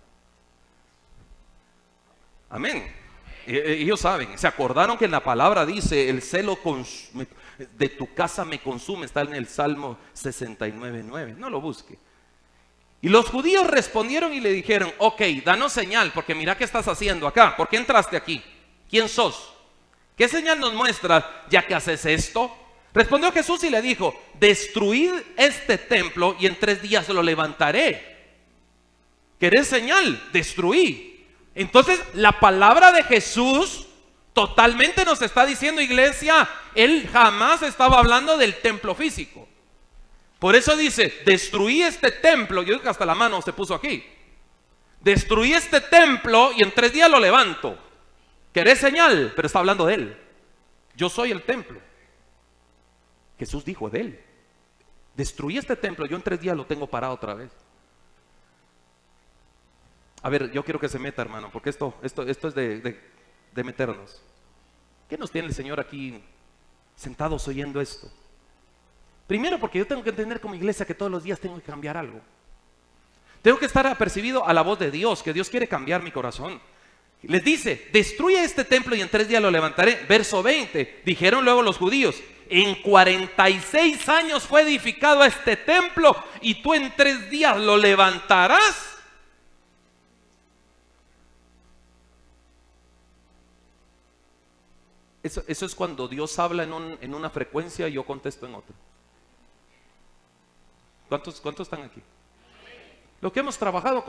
Amén. Ellos saben. Se acordaron que en la palabra dice, el celo de tu casa me consume. Está en el Salmo 69:9. No lo busque. Y los judíos respondieron y le dijeron, ok, danos señal, porque mira qué estás haciendo acá. ¿Por qué entraste aquí? ¿Quién sos? ¿Qué señal nos muestras ya que haces esto? Respondió Jesús y le dijo, destruid este templo y en 3 días lo levantaré. ¿Querés señal? Destruí. Entonces la palabra de Jesús totalmente nos está diciendo, iglesia, él jamás estaba hablando del templo físico. Por eso dice, destruí este templo. Yo digo que hasta la mano se puso aquí. Destruí este templo y en 3 días lo levanto. ¿Querés señal? Pero está hablando de él. Yo soy el templo. Jesús dijo de él. Destruí este templo, yo en 3 días lo tengo parado otra vez. A ver, yo quiero que se meta, hermano, porque esto es de meternos. ¿Qué nos tiene el Señor aquí sentados oyendo esto? Primero, porque yo tengo que entender como iglesia que todos los días tengo que cambiar algo. Tengo que estar apercibido a la voz de Dios, que Dios quiere cambiar mi corazón. Les dice, destruye este templo y en 3 días lo levantaré. Verso 20, dijeron luego los judíos, en 46 años fue edificado este templo y tú en 3 días lo levantarás. Eso es cuando Dios habla en una frecuencia y yo contesto en otra. ¿Cuántos están aquí? Lo que hemos trabajado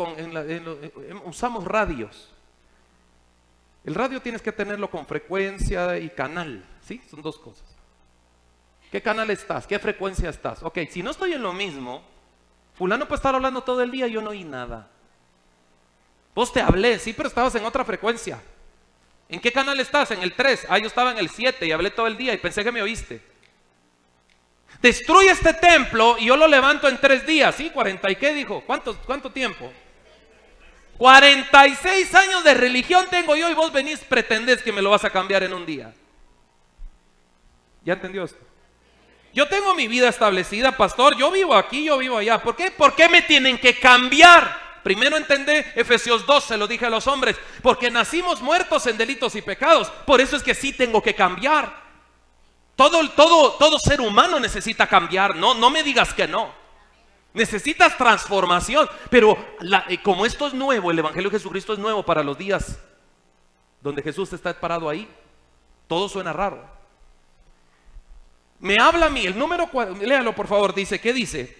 usamos radios. El radio tienes que tenerlo con frecuencia y canal, ¿sí? Son 2 cosas. ¿Qué canal estás? ¿Qué frecuencia estás? Ok, si no estoy en lo mismo, fulano puede estar hablando todo el día y yo no oí nada. Vos te hablé, sí, pero estabas en otra frecuencia. ¿En qué canal estás? En el 3. Yo estaba en el 7 y hablé todo el día y pensé que me oíste. Destruye este templo y yo lo levanto en 3 días. ¿Sí? 40 y qué dijo. ¿Cuánto tiempo? 46 años de religión tengo yo y vos venís, pretendés que me lo vas a cambiar en un día. ¿Ya entendió esto? Yo tengo mi vida establecida, pastor. Yo vivo aquí, yo vivo allá. ¿Por qué? ¿Por qué me tienen que cambiar? Primero entendé Efesios 2, se lo dije a los hombres, porque nacimos muertos en delitos y pecados. Por eso es que sí tengo que cambiar. Todo ser humano necesita cambiar. No me digas que no. Necesitas transformación. Pero como esto es nuevo, el Evangelio de Jesucristo es nuevo para los días donde Jesús está parado ahí, todo suena raro. Me habla a mí, el número, léalo por favor, dice, ¿qué dice?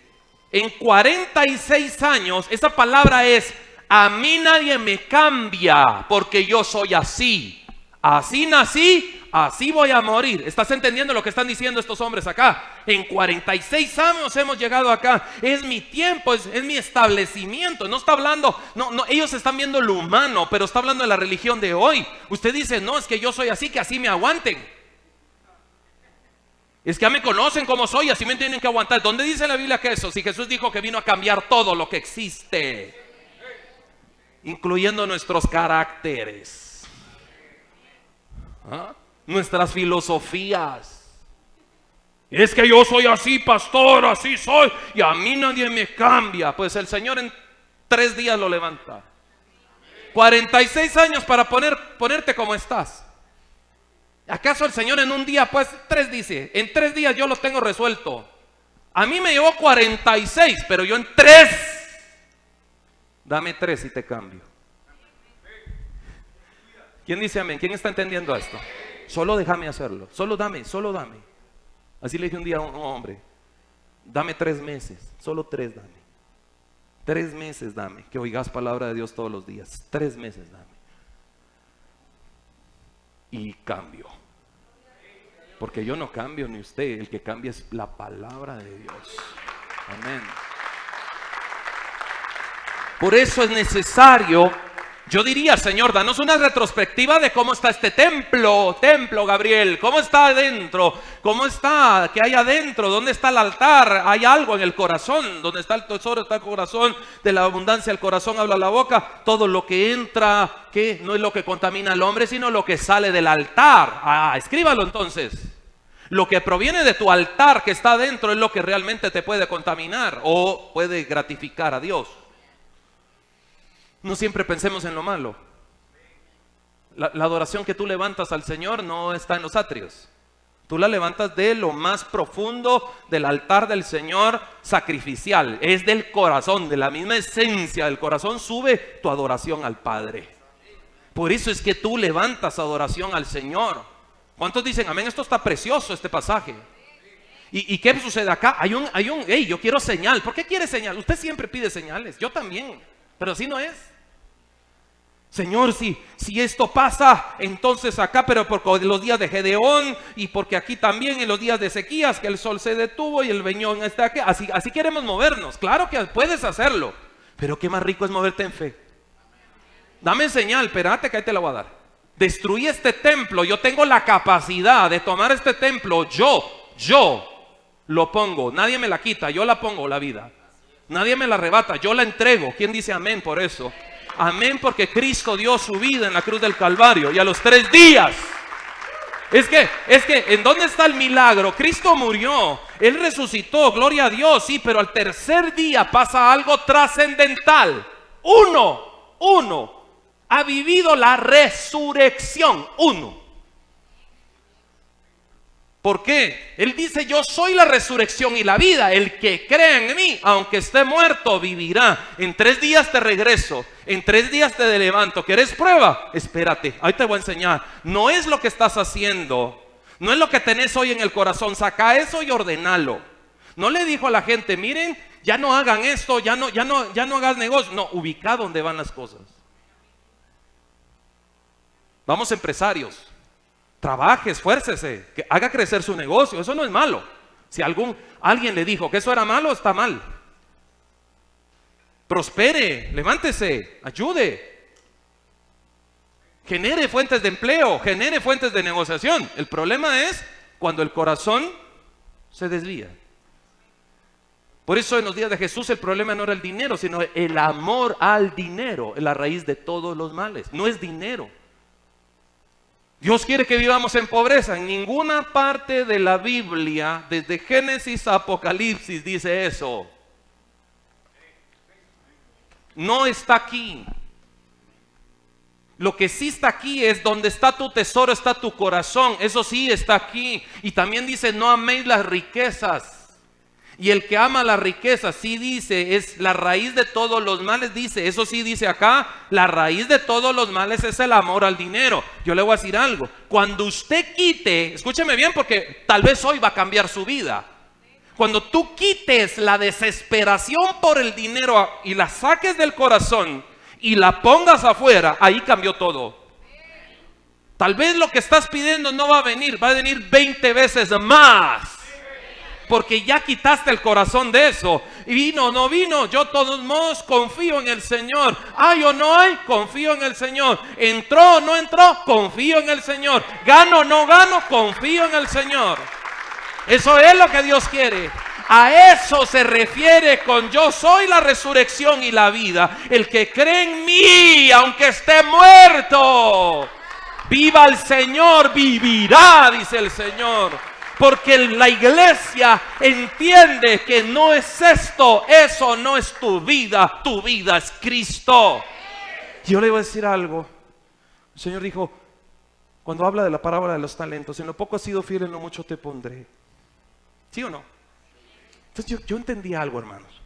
En 46 años, esa palabra es, a mí nadie me cambia porque yo soy así. Así nací, así voy a morir. ¿Estás entendiendo lo que están diciendo estos hombres acá? En 46 años hemos llegado acá. Es mi tiempo, es mi establecimiento. No está hablando, no, ellos están viendo lo humano, pero está hablando de la religión de hoy. Usted dice, no, es que yo soy así, que así me aguanten. Es que ya me conocen como soy, así me tienen que aguantar. ¿Dónde dice la Biblia que eso? Si Jesús dijo que vino a cambiar todo lo que existe, incluyendo nuestros caracteres, nuestras filosofías. Es que yo soy así, pastor, así soy, y a mí nadie me cambia. Pues el Señor en 3 días lo levanta. 46 años para ponerte como estás. ¿Acaso el Señor en un día? Pues 3 dice, en 3 días yo los tengo resuelto. A mí me llevó 46, pero yo en 3. Dame 3 y te cambio. ¿Quién dice amén? ¿Quién está entendiendo esto? Solo déjame hacerlo, solo dame. Así le dije un día a un hombre, dame 3 meses, solo 3 dame. 3 meses dame, que oigas palabra de Dios todos los días. 3 meses dame. Y cambio. Porque yo no cambio ni usted, el que cambia es la palabra de Dios. Amén. Por eso es necesario, yo diría, Señor, danos una retrospectiva de cómo está este templo, Gabriel, cómo está adentro, cómo está, qué hay adentro, dónde está el altar, hay algo en el corazón, donde está el tesoro está el corazón, de la abundancia del corazón habla la boca, todo lo que entra, que no es lo que contamina al hombre, sino lo que sale del altar. Escríbalo entonces. Lo que proviene de tu altar que está adentro es lo que realmente te puede contaminar o puede gratificar a Dios. No siempre pensemos en lo malo. La adoración que tú levantas al Señor no está en los atrios. Tú la levantas de lo más profundo del altar del Señor sacrificial. Es del corazón, de la misma esencia del corazón sube tu adoración al Padre. Por eso es que tú levantas adoración al Señor. ¿Cuántos dicen amén? Esto está precioso, este pasaje. ¿Y qué sucede acá? Yo quiero señal. ¿Por qué quiere señal? Usted siempre pide señales, yo también, pero así no es. Señor, si esto pasa, entonces acá, pero por los días de Gedeón, y porque aquí también en los días de Ezequías, que el sol se detuvo y el veñón está aquí. Así queremos movernos. Claro que puedes hacerlo, pero qué más rico es moverte en fe. Dame señal, espérate que ahí te la voy a dar. Destruí este templo, yo tengo la capacidad de tomar este templo, yo lo pongo, nadie me la quita, yo la pongo la vida, nadie me la arrebata, yo la entrego. ¿Quién dice amén por eso? Amén, porque Cristo dio su vida en la cruz del Calvario y a los 3 días. Es que, ¿en dónde está el milagro? Cristo murió, Él resucitó, gloria a Dios, sí, pero al 3er día pasa algo trascendental. Uno, ha vivido la resurrección. Uno. ¿Por qué? Él dice: yo soy la resurrección y la vida. El que cree en mí, aunque esté muerto, vivirá. En 3 días te regreso. En 3 días te levanto. ¿Quieres prueba? Espérate, ahí te voy a enseñar. No es lo que estás haciendo, no es lo que tenés hoy en el corazón. Saca eso y ordenalo. No le dijo a la gente: miren, ya no hagan esto, ya no hagas negocio. No, ubica dónde van las cosas. Vamos, empresarios, trabaje, esfuércese, que haga crecer su negocio. Eso no es malo. Si alguien le dijo que eso era malo, está mal. Prospere, levántese, ayude, genere fuentes de empleo, genere fuentes de negociación. El problema es cuando el corazón se desvía. Por eso en los días de Jesús el problema no era el dinero, sino el amor al dinero. Es la raíz de todos los males. No es dinero. Dios quiere que vivamos en pobreza. En ninguna parte de la Biblia, desde Génesis a Apocalipsis, dice eso. No está aquí. Lo que sí está aquí es: donde está tu tesoro, está tu corazón. Eso sí está aquí. Y también dice: no améis las riquezas. Y el que ama la riqueza, sí dice, es la raíz de todos los males. Dice, eso sí dice acá, la raíz de todos los males es el amor al dinero. Yo le voy a decir algo: cuando usted quite, escúcheme bien, porque tal vez hoy va a cambiar su vida. Cuando tú quites la desesperación por el dinero y la saques del corazón y la pongas afuera, ahí cambió todo. Tal vez lo que estás pidiendo no va a venir 20 veces más. Porque ya quitaste el corazón de eso. Y vino, no vino, yo de todos modos confío en el Señor. Hay o no hay, confío en el Señor. Entró o no entró, confío en el Señor. Gano o no gano, confío en el Señor. Eso es lo que Dios quiere. A eso se refiere con: yo soy la resurrección y la vida. El que cree en mí, aunque esté muerto, viva el Señor, vivirá, dice el Señor. Porque la iglesia entiende que no es esto, eso no es tu vida es Cristo. Yo le voy a decir algo. El Señor dijo, cuando habla de la parábola de los talentos: en lo poco has sido fiel, en lo mucho te pondré. ¿Sí o no? Entonces yo entendí algo, hermanos.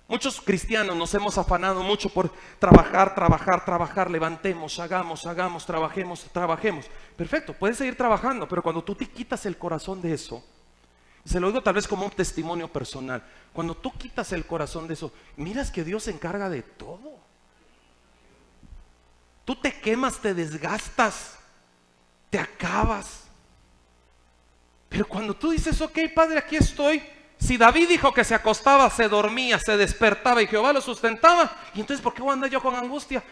Muchos cristianos nos hemos afanado mucho por trabajar, levantemos, hagamos, trabajemos. Perfecto, puedes seguir trabajando, pero cuando tú te quitas el corazón de eso, se lo digo tal vez como un testimonio personal, cuando tú quitas el corazón de eso, miras que Dios se encarga de todo. Tú te quemas, te desgastas, te acabas. Pero cuando tú dices: ok, Padre, aquí estoy. Si David dijo que se acostaba, se dormía, se despertaba y Jehová lo sustentaba, ¿y entonces por qué voy a andar yo con angustia?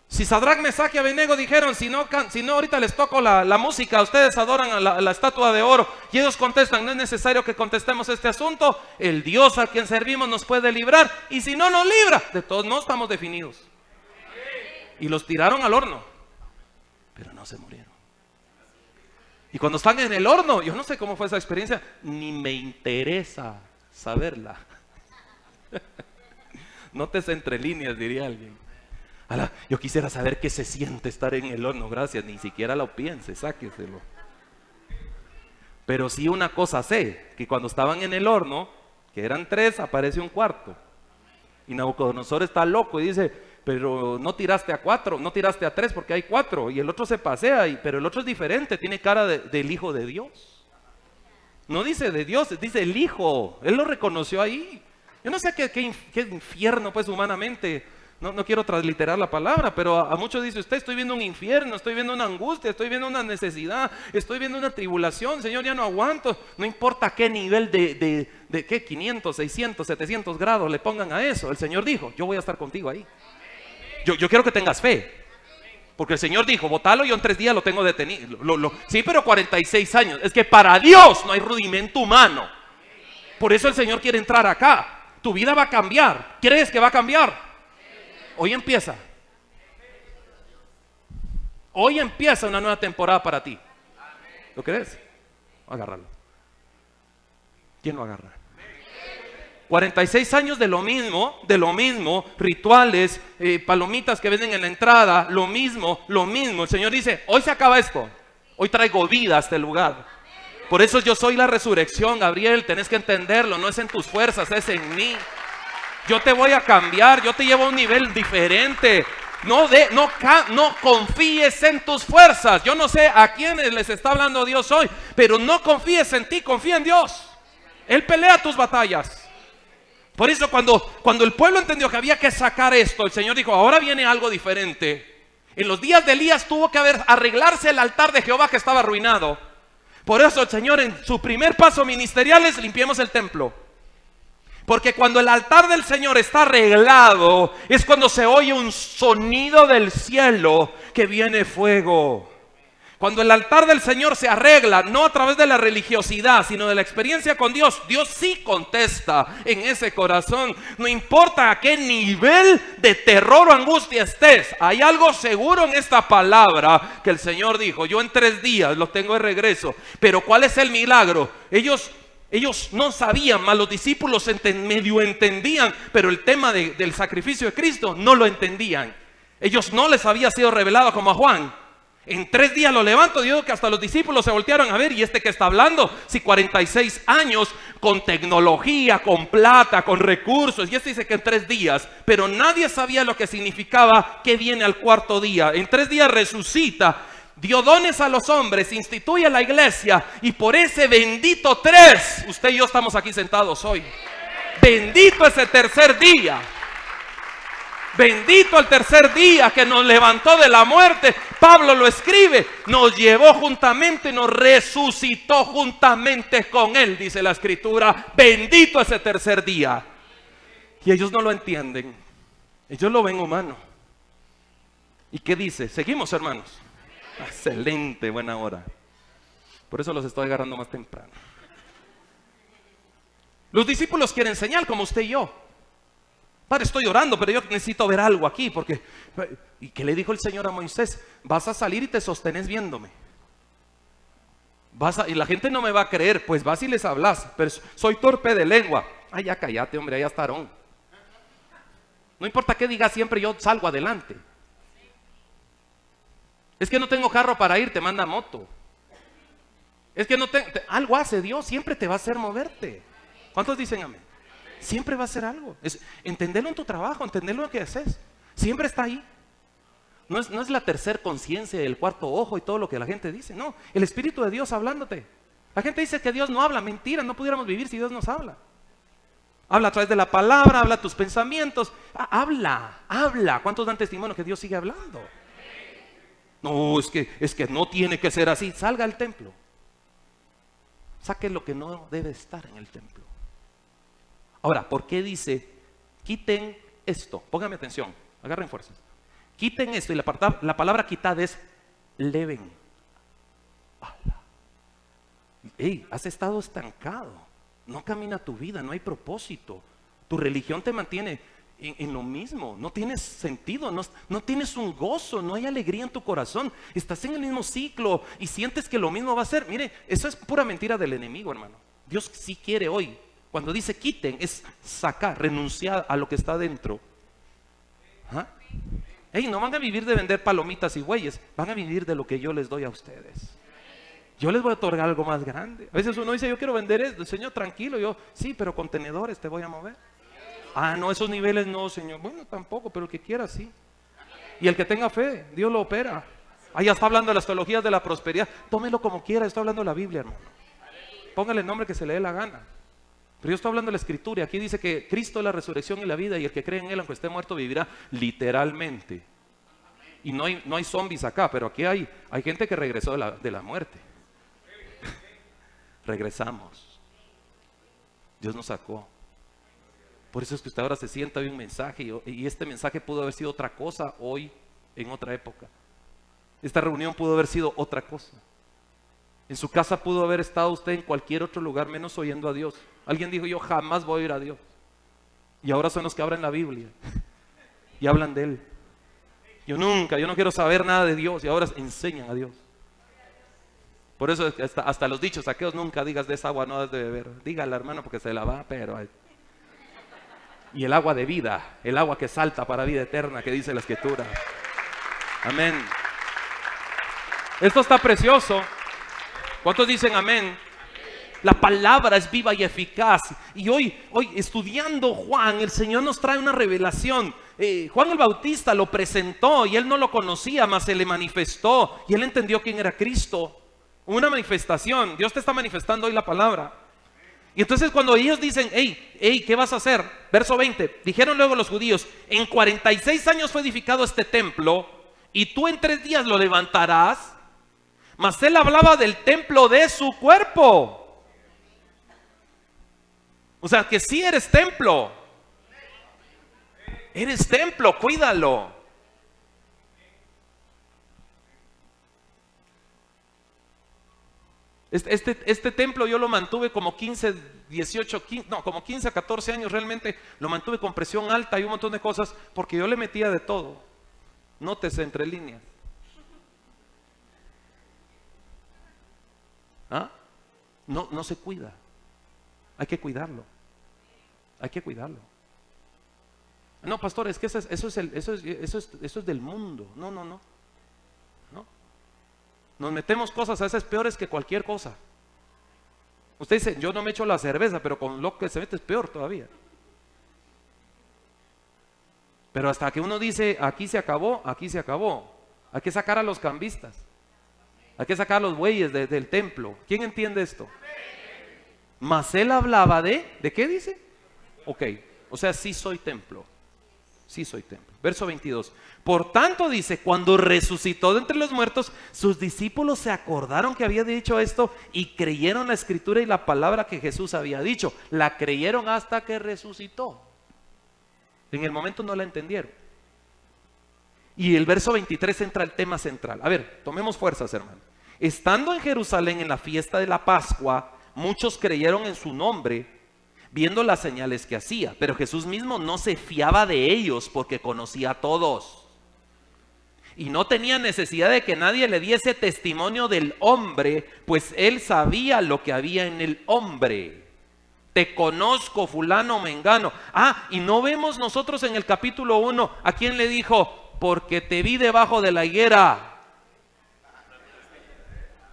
Si Sadrach, Mesach y Abednego dijeron: si no ahorita les toco la música, ustedes adoran a la estatua de oro, y ellos contestan: no es necesario que contestemos este asunto, el Dios al quien servimos nos puede librar, y si no nos libra, de todos modos estamos definidos. Y los tiraron al horno, pero no se murieron. Y cuando están en el horno, yo no sé cómo fue esa experiencia, ni me interesa saberla. Nótese entre líneas, diría alguien. Yo quisiera saber qué se siente estar en el horno. Gracias, ni siquiera lo piense, sáqueselo. Pero sí una cosa sé, que cuando estaban en el horno, que eran 3, aparece un cuarto. Y Nabucodonosor está loco y dice: pero no tiraste a 4, no tiraste a 3 porque hay 4. Y el otro se pasea, pero el otro es diferente, tiene cara del Hijo de Dios. No dice de Dios, dice el Hijo. Él lo reconoció ahí. Yo no sé qué infierno pues humanamente. No quiero transliterar la palabra, pero a muchos dice usted: estoy viendo un infierno, estoy viendo una angustia, estoy viendo una necesidad, estoy viendo una tribulación, Señor, ya no aguanto. No importa qué nivel de ¿qué? 500, 600, 700 grados le pongan a eso. El Señor dijo: yo voy a estar contigo ahí. Yo quiero que tengas fe. Porque el Señor dijo: botalo, yo en 3 días lo tengo detenido. Sí, pero 46 años. Es que para Dios no hay rudimento humano. Por eso el Señor quiere entrar acá. Tu vida va a cambiar. ¿Crees que va a cambiar? Hoy empieza. Hoy empieza una nueva temporada para ti. ¿Lo crees? Agárralo. ¿Quién lo agarra? 46 años de lo mismo, rituales, palomitas que venden en la entrada, lo mismo. El Señor dice, hoy se acaba esto, hoy traigo vida a este lugar. Por eso yo soy la resurrección, Gabriel, tenés que entenderlo, no es en tus fuerzas, es en mí. Yo te voy a cambiar, yo te llevo a un nivel diferente. No confíes en tus fuerzas. Yo no sé a quiénes les está hablando Dios hoy, pero no confíes en ti, confía en Dios. Él pelea tus batallas. Por eso cuando el pueblo entendió que había que sacar esto, el Señor dijo, ahora viene algo diferente. En los días de Elías tuvo que arreglarse el altar de Jehová que estaba arruinado. Por eso el Señor en su primer paso ministerial es limpiemos el templo. Porque cuando el altar del Señor está arreglado, es cuando se oye un sonido del cielo que viene fuego. Cuando el altar del Señor se arregla, no a través de la religiosidad, sino de la experiencia con Dios, Dios sí contesta en ese corazón. No importa a qué nivel de terror o angustia estés, hay algo seguro en esta palabra que el Señor dijo, yo en 3 días los tengo de regreso. Pero ¿cuál es el milagro? Ellos no sabían, mas los discípulos medio entendían, pero el tema del sacrificio de Cristo no lo entendían. Ellos no les había sido revelado como a Juan. En 3 días lo levanto. Digo que hasta los discípulos se voltearon a ver, ¿y este que está hablando? Si 46 años con tecnología, con plata, con recursos, y este dice que en 3 días, pero nadie sabía lo que significaba que viene al 4.º día. En 3 días resucita, dio dones a los hombres, instituye la iglesia, y por ese bendito 3, usted y yo estamos aquí sentados hoy. Bendito ese 3er día. Bendito el 3er día que nos levantó de la muerte. Pablo lo escribe, nos llevó juntamente, nos resucitó juntamente con él, dice la escritura. Bendito ese 3er día. Y ellos no lo entienden, ellos lo ven humano. ¿Y qué dice? Seguimos, hermanos. Excelente, buena hora. Por eso los estoy agarrando más temprano. Los discípulos quieren señal como usted y yo. Padre, estoy orando, pero yo necesito ver algo aquí, porque... ¿Y qué le dijo el Señor a Moisés? Vas a salir y te sostenés viéndome. Y la gente no me va a creer, pues vas y les hablas, pero soy torpe de lengua. Ay, ya cállate, hombre, allá está Aarón. No importa qué diga siempre, yo salgo adelante. Es que no tengo carro para ir, te manda moto. Es que no algo hace Dios, siempre te va a hacer moverte. ¿Cuántos dicen amén? Siempre va a hacer algo. Entenderlo en tu trabajo, entenderlo en lo que haces. Siempre está ahí. No es la tercer conciencia, el 4.º ojo y todo lo que la gente dice. No, el Espíritu de Dios hablándote. La gente dice que Dios no habla. Mentira, no pudiéramos vivir si Dios nos habla. Habla a través de la palabra, habla tus pensamientos. Habla. ¿Cuántos dan testimonio que Dios sigue hablando? No, es que no tiene que ser así. Salga al templo. Saque lo que no debe estar en el templo. Ahora, ¿por qué dice quiten esto? Póngame atención, agarren fuerzas. Quiten esto, y la palabra quitar es leven. Hey, has estado estancado, no camina tu vida, no hay propósito. Tu religión te mantiene en lo mismo, no tienes sentido, no tienes un gozo, no hay alegría en tu corazón. Estás en el mismo ciclo y sientes que lo mismo va a ser. Mire, eso es pura mentira del enemigo, hermano. Dios sí quiere hoy. Cuando dice quiten, es sacar, renunciar a lo que está dentro. Hey, no van a vivir de vender palomitas y güeyes, van a vivir de lo que yo les doy a ustedes. Yo les voy a otorgar algo más grande. A veces uno dice, yo quiero vender esto. Señor, tranquilo. Yo, sí, pero contenedores te voy a mover. No, esos niveles no, Señor. Bueno, tampoco, pero el que quiera, sí. Y el que tenga fe, Dios lo opera. Ya está hablando de las teologías de la prosperidad. Tómelo como quiera, estoy hablando de la Biblia, hermano. Póngale el nombre que se le dé la gana. Pero yo estoy hablando de la escritura. Aquí dice que Cristo es la resurrección y la vida, y el que cree en Él, aunque esté muerto, vivirá literalmente. Y no hay zombies acá, pero aquí hay gente que regresó de la muerte. Regresamos. Dios nos sacó. Por eso es que usted ahora se sienta hoy un mensaje, y este mensaje pudo haber sido otra cosa hoy, en otra época. Esta reunión pudo haber sido otra cosa. En su casa pudo haber estado usted en cualquier otro lugar menos oyendo a Dios. Alguien dijo, yo jamás voy a ir a Dios. Y ahora son los que abren la Biblia y hablan de Él. Yo no quiero saber nada de Dios, y ahora enseñan a Dios. Por eso hasta los dichos aquellos, nunca digas de esa agua no has de beber. Dígala, hermano, porque se la va, pero y el agua de vida, el agua que salta para vida eterna, que dice la Escritura. Amén. Esto está precioso. ¿Cuántos dicen amén? La palabra es viva y eficaz. Y hoy estudiando Juan, el Señor nos trae una revelación. Juan el Bautista lo presentó y él no lo conocía, mas se le manifestó y él entendió quién era Cristo. Una manifestación. Dios te está manifestando hoy la palabra. Y entonces cuando ellos dicen, hey, ¿qué vas a hacer? Verso 20, dijeron luego los judíos, en 46 años fue edificado este templo y tú en 3 días lo levantarás. Mas él hablaba del templo de su cuerpo. O sea que sí eres templo. Eres templo, cuídalo. Este templo yo lo mantuve como 15 a 14 años realmente. Lo mantuve con presión alta y un montón de cosas porque yo le metía de todo. Nótese entre líneas. ¿Ah? No se cuida. Hay que cuidarlo. Hay que cuidarlo. No, pastor, es que eso es del mundo. No. Nos metemos cosas a veces peores que cualquier cosa. Usted dice, yo no me echo la cerveza, pero con lo que se mete es peor todavía. Pero hasta que uno dice, aquí se acabó. Hay que sacar a los cambistas. Hay que sacar a los bueyes del templo. ¿Quién entiende esto? Mas él hablaba ¿de qué dice? Ok, o sea, sí soy templo. Sí soy templo. Verso 22. Por tanto dice, cuando resucitó de entre los muertos, sus discípulos se acordaron que había dicho esto y creyeron la escritura y la palabra que Jesús había dicho. La creyeron hasta que resucitó. En el momento no la entendieron. Y el verso 23 entra el tema central. A ver, tomemos fuerzas, hermano. Estando en Jerusalén en la fiesta de la Pascua, muchos creyeron en su nombre, viendo las señales que hacía. Pero Jesús mismo no se fiaba de ellos porque conocía a todos. Y no tenía necesidad de que nadie le diese testimonio del hombre, pues él sabía lo que había en el hombre. Te conozco, fulano, mengano. Y no vemos nosotros en el capítulo 1 a quién le dijo, porque te vi debajo de la higuera.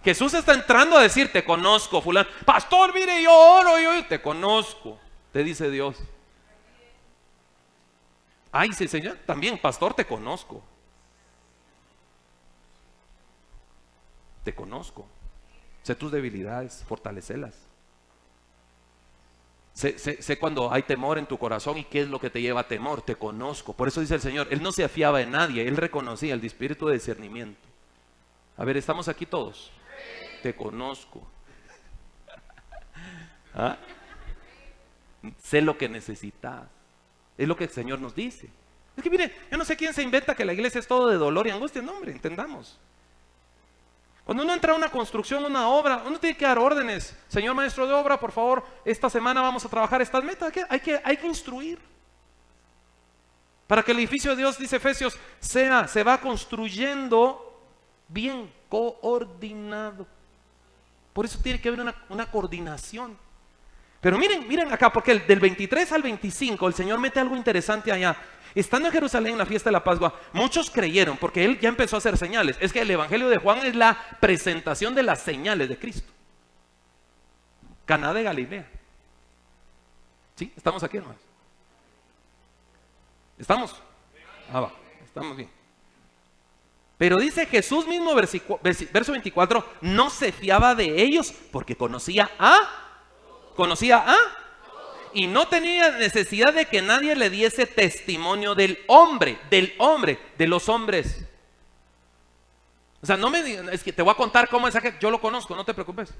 Jesús está entrando a decir, te conozco, fulano. Pastor, mire, yo oro, yo te conozco, te dice Dios. Sí, Señor, también, pastor, te conozco. Te conozco. Sé tus debilidades, fortalecelas. Sé cuando hay temor en tu corazón y qué es lo que te lleva a temor. Te conozco. Por eso dice el Señor, Él no se afiaba de nadie, Él reconocía el espíritu de discernimiento. A ver, ¿estamos aquí todos? Te conozco. Sé lo que necesitas. Es lo que el Señor nos dice. Es que mire, yo no sé quién se inventa que la iglesia es todo de dolor y angustia. No, hombre, entendamos. Cuando uno entra a una construcción, una obra, uno tiene que dar órdenes. Señor maestro de obra, por favor, esta semana vamos a trabajar estas metas. Hay que instruir. Para que el edificio de Dios, dice Efesios, se va construyendo bien coordinado. Por eso tiene que haber una coordinación. Pero miren acá, porque del 23 al 25 el Señor mete algo interesante allá. Estando en Jerusalén en la fiesta de la Pascua, muchos creyeron porque Él ya empezó a hacer señales. Es que el Evangelio de Juan es la presentación de las señales de Cristo. Caná de Galilea. ¿Sí? ¿Estamos aquí, hermanos? ¿Estamos? Va, estamos bien. Pero dice Jesús mismo, verso 24, no se fiaba de ellos porque conocía y no tenía necesidad de que nadie le diese testimonio de los hombres. O sea, no me digan, es que te voy a contar cómo es aquel, yo lo conozco, no te preocupes.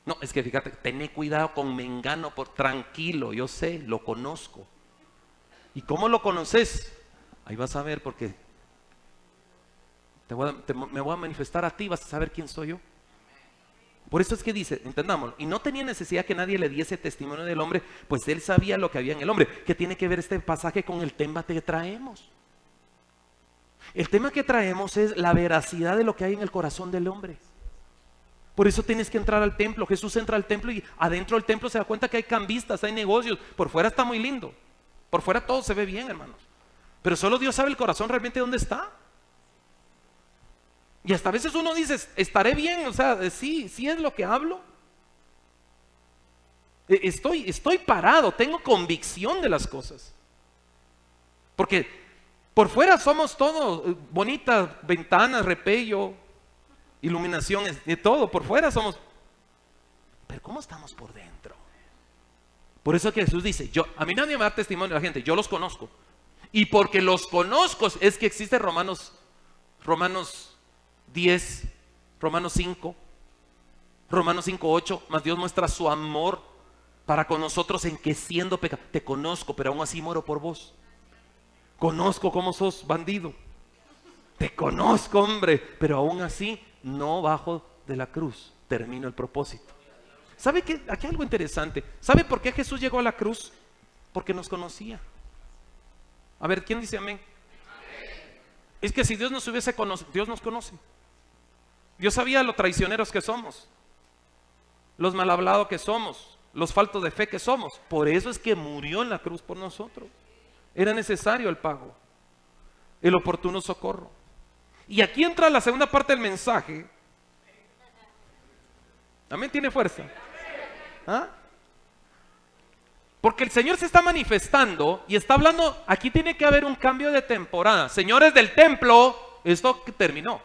No, es que fíjate, ten cuidado con mengano, tranquilo, yo sé, lo conozco. ¿Y cómo lo conoces? Ahí vas a ver, porque me voy a manifestar a ti, vas a saber quién soy yo. Por eso es que dice, entendámoslo, y no tenía necesidad que nadie le diese testimonio del hombre, pues él sabía lo que había en el hombre. ¿Qué tiene que ver este pasaje con el tema que traemos? El tema que traemos es la veracidad de lo que hay en el corazón del hombre. Por eso tienes que entrar al templo. Jesús entra al templo y adentro del templo se da cuenta que hay cambistas, hay negocios. Por fuera está muy lindo. Por fuera todo se ve bien, hermanos. Pero solo Dios sabe el corazón realmente dónde está. Y hasta a veces uno dice, estaré bien, o sea, sí es lo que hablo. Estoy parado, tengo convicción de las cosas. Porque por fuera somos todos bonitas ventanas, repello, iluminaciones, de todo. Por fuera somos, pero ¿cómo estamos por dentro? Por eso que Jesús dice, a mí nadie me da testimonio de la gente, yo los conozco. Y porque los conozco es que existe Romanos 10, Romanos 5, Romanos 5:8, más Dios muestra su amor para con nosotros en que siendo pecadores, te conozco, pero aún así muero por vos. Conozco cómo sos bandido. Te conozco, hombre, pero aún así no bajo de la cruz, termino el propósito. ¿Sabe qué? Aquí hay algo interesante. ¿Sabe por qué Jesús llegó a la cruz? Porque nos conocía. A ver, ¿quién dice amén? Es que si Dios nos hubiese conocido, Dios nos conoce. Dios sabía lo traicioneros que somos, los mal hablados que somos, los faltos de fe que somos. Por eso es que murió en la cruz por nosotros. Era necesario el pago, el oportuno socorro. Y aquí entra la segunda parte del mensaje. Amén, tiene fuerza. ¿Ah? Porque el Señor se está manifestando y está hablando. Aquí tiene que haber un cambio de temporada. Señores del templo, esto terminó.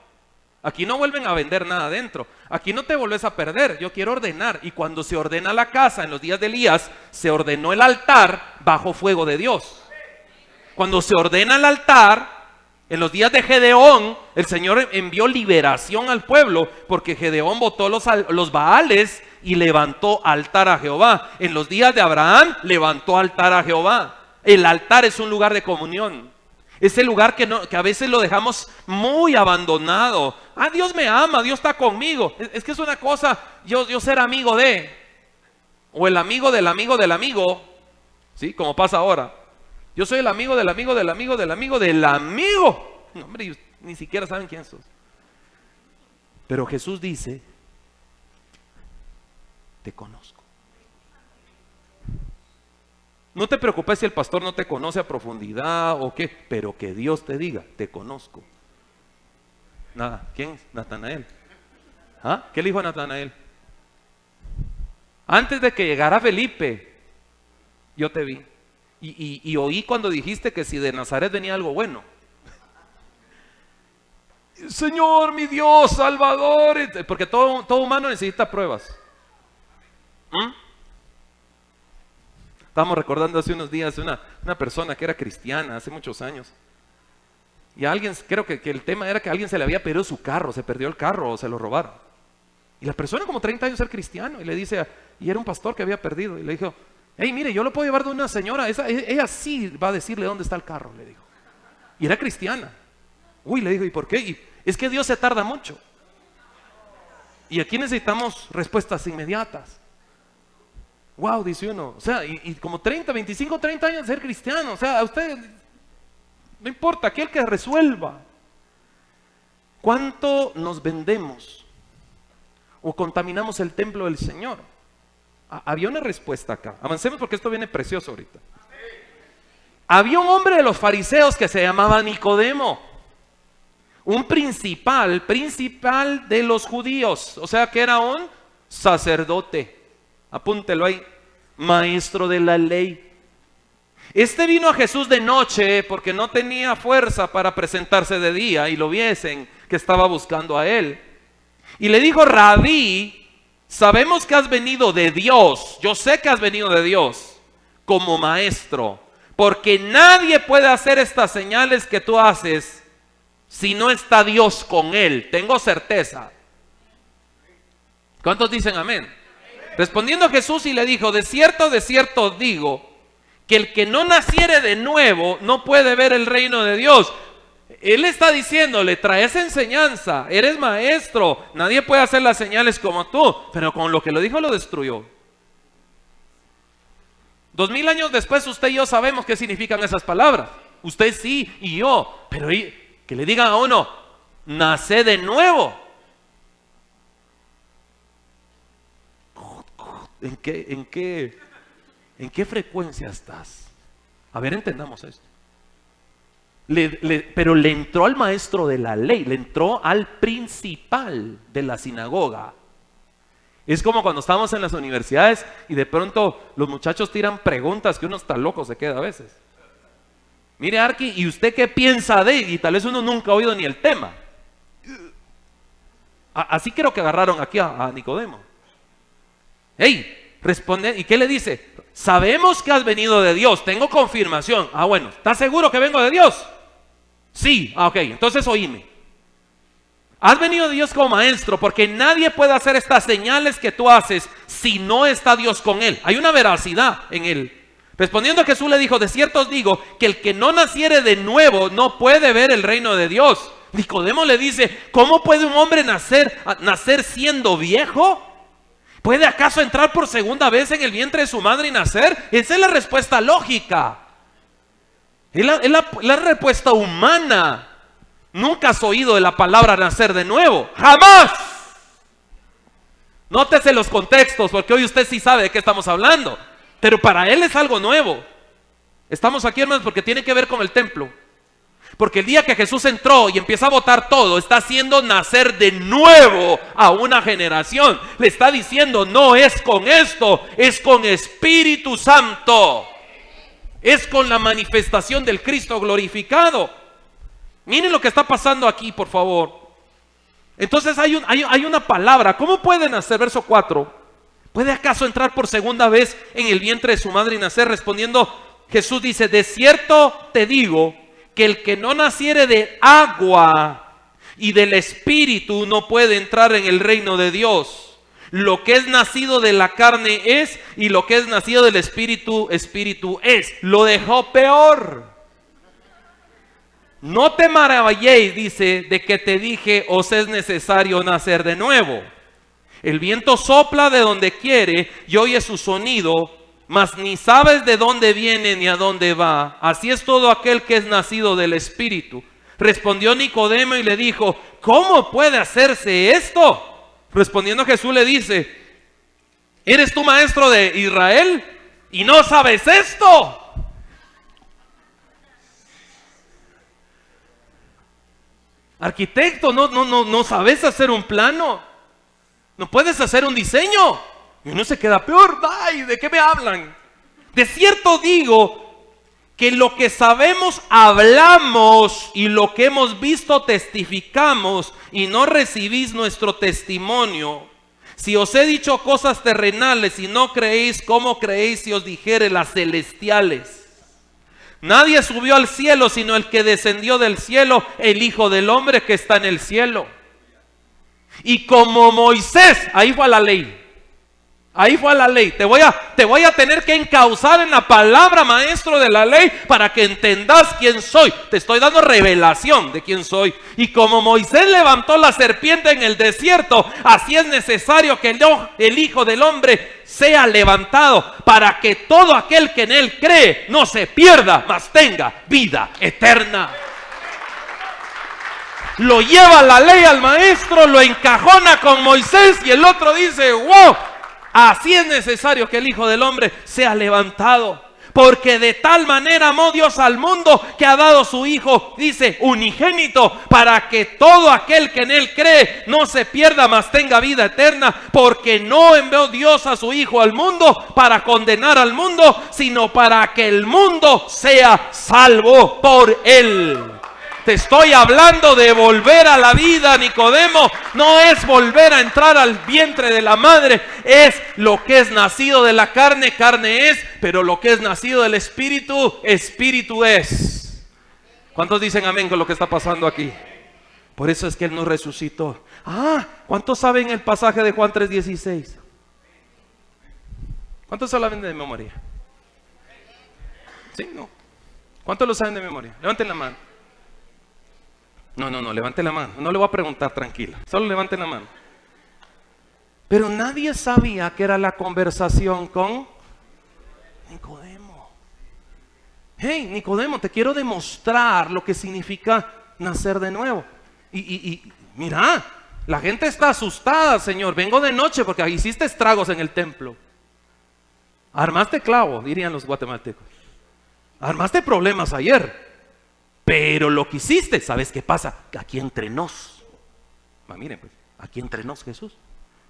Aquí no vuelven a vender nada adentro. Aquí no te volvés a perder. Yo quiero ordenar. Y cuando se ordena la casa en los días de Elías, se ordenó el altar bajo fuego de Dios. Cuando se ordena el altar, en los días de Gedeón, el Señor envió liberación al pueblo, porque Gedeón botó los Baales y levantó altar a Jehová. En los días de Abraham, levantó altar a Jehová. El altar es un lugar de comunión. Es el lugar que a veces lo dejamos muy abandonado. Ah, Dios me ama, Dios está conmigo. Es que es una cosa, yo ser amigo de, o el amigo del amigo del amigo, ¿sí? Como pasa ahora. Yo soy el amigo del amigo del amigo del amigo del amigo. No, hombre, ni siquiera saben quién sos. Pero Jesús dice, te conozco. No te preocupes si el pastor no te conoce a profundidad o qué, pero que Dios te diga, te conozco. Nada, ¿quién es? Natanael. ¿Ah? ¿Qué le dijo a Natanael? Antes de que llegara Felipe, yo te vi. Y oí cuando dijiste que si de Nazaret venía algo bueno. Señor, mi Dios, Salvador. Porque todo humano necesita pruebas. Estábamos recordando hace unos días una persona que era cristiana hace muchos años. Y a alguien, creo que el tema era que a alguien se le había perdido su carro, se perdió el carro o se lo robaron. Y la persona como 30 años era cristiano y le dice, y era un pastor que había perdido. Y le dijo, hey, mire, yo lo puedo llevar de una señora, ella sí va a decirle dónde está el carro, le dijo. Y era cristiana. Uy, le dijo, ¿y por qué? Es que Dios se tarda mucho. Y aquí necesitamos respuestas inmediatas. Wow, dice uno. O sea, y como 25, 30 años de ser cristiano. O sea, a usted no importa, aquel que resuelva. ¿Cuánto nos vendemos o contaminamos el templo del Señor? Había una respuesta acá. Avancemos porque esto viene precioso ahorita. Había un hombre de los fariseos que se llamaba Nicodemo, un principal de los judíos, o sea que era un sacerdote, apúntelo ahí, maestro de la ley. Este vino a Jesús de noche porque no tenía fuerza para presentarse de día y lo viesen que estaba buscando a él. Y le dijo, Rabí, sabemos que has venido de Dios, yo sé que has venido de Dios como maestro, porque nadie puede hacer estas señales que tú haces si no está Dios con él, tengo certeza. ¿Cuántos dicen amén? Respondiendo a Jesús y le dijo, de cierto os digo, que el que no naciere de nuevo no puede ver el reino de Dios. Él está diciéndole, traes enseñanza, eres maestro, nadie puede hacer las señales como tú, pero con lo que lo dijo lo destruyó. 2000 años después usted y yo sabemos qué significan esas palabras. Usted sí y yo, pero que le digan a uno, nace de nuevo. ¿En qué frecuencia estás? A ver, entendamos esto. Pero le entró al maestro de la ley, le entró al principal de la sinagoga. Es como cuando estamos en las universidades y de pronto los muchachos tiran preguntas que uno está loco se queda a veces. Mire, Arqui, ¿y usted qué piensa de? Y tal vez uno nunca ha oído ni el tema. Así creo que agarraron aquí a Nicodemo. Hey, responde, ¿y qué le dice? Sabemos que has venido de Dios, tengo confirmación. Ah, bueno, ¿estás seguro que vengo de Dios? Sí, ok, entonces oíme. Has venido de Dios como maestro, porque nadie puede hacer estas señales que tú haces si no está Dios con él. Hay una veracidad en él. Respondiendo a Jesús le dijo, de cierto os digo que el que no naciere de nuevo no puede ver el reino de Dios. Nicodemo le dice, ¿cómo puede un hombre nacer siendo viejo? ¿Puede acaso entrar por segunda vez en el vientre de su madre y nacer? Esa es la respuesta lógica. Es la respuesta humana. Nunca has oído de la palabra nacer de nuevo. ¡Jamás! Nótese los contextos, porque hoy usted sí sabe de qué estamos hablando. Pero para él es algo nuevo. Estamos aquí, hermanos, porque tiene que ver con el templo. Porque el día que Jesús entró y empieza a botar todo, está haciendo nacer de nuevo a una generación. Le está diciendo, no es con esto, es con Espíritu Santo. Es con la manifestación del Cristo glorificado. Miren lo que está pasando aquí, por favor. Entonces hay una palabra. ¿Cómo puede nacer? Verso 4. ¿Puede acaso entrar por segunda vez en el vientre de su madre y nacer? Respondiendo, Jesús dice, de cierto te digo que el que no naciere de agua y del Espíritu no puede entrar en el reino de Dios. Lo que es nacido de la carne es, y lo que es nacido del Espíritu, Espíritu es. Lo dejó peor. No te maravilléis, dice, de que te dije, os es necesario nacer de nuevo. El viento sopla de donde quiere y oye su sonido, mas ni sabes de dónde viene ni a dónde va. Así es todo aquel que es nacido del Espíritu. Respondió Nicodemo y le dijo, ¿cómo puede hacerse esto? Respondiendo Jesús le dice, ¿eres tú maestro de Israel y no sabes esto? Arquitecto, no sabes hacer un plano. No puedes hacer un diseño. Y uno se queda peor. Ay, ¿de qué me hablan? De cierto digo que lo que sabemos hablamos y lo que hemos visto testificamos y no recibís nuestro testimonio. Si os he dicho cosas terrenales y no creéis, ¿cómo creéis si os dijere las celestiales? Nadie subió al cielo sino el que descendió del cielo, el Hijo del Hombre que está en el cielo. Y como Moisés, ahí fue a la ley. Ahí fue a la ley. Te voy a tener que encauzar en la palabra, maestro de la ley, para que entendas quién soy. Te estoy dando revelación de quién soy. Y como Moisés levantó la serpiente en el desierto, así es necesario que el Hijo del Hombre sea levantado, para que todo aquel que en él cree no se pierda, mas tenga vida eterna. Lo lleva la ley al maestro, lo encajona con Moisés y el otro dice, wow, así es necesario que el Hijo del Hombre sea levantado. Porque de tal manera amó Dios al mundo que ha dado su Hijo, dice, unigénito, para que todo aquel que en él cree no se pierda, mas tenga vida eterna. Porque no envió Dios a su Hijo al mundo para condenar al mundo, sino para que el mundo sea salvo por él. Te estoy hablando de volver a la vida, Nicodemo. No es volver a entrar al vientre de la madre. Es lo que es nacido de la carne, carne es. Pero lo que es nacido del Espíritu, Espíritu es. ¿Cuántos dicen amén con lo que está pasando aquí? Por eso es que Él nos resucitó. ¿Cuántos saben el pasaje de Juan 3:16? ¿Cuántos se lo saben de memoria? ¿Sí? ¿No? ¿Cuántos lo saben de memoria? Levanten la mano. No, levante la mano. No le voy a preguntar, tranquila. Solo levante la mano. Pero nadie sabía que era la conversación con Nicodemo. Hey, Nicodemo, te quiero demostrar lo que significa nacer de nuevo. Y mira, la gente está asustada, Señor. Vengo de noche porque hiciste estragos en el templo. Armaste clavo, dirían los guatemaltecos. Armaste problemas ayer. Pero lo que hiciste, ¿sabes qué pasa? Aquí entre nos. Miren, pues, aquí entre nos, Jesús.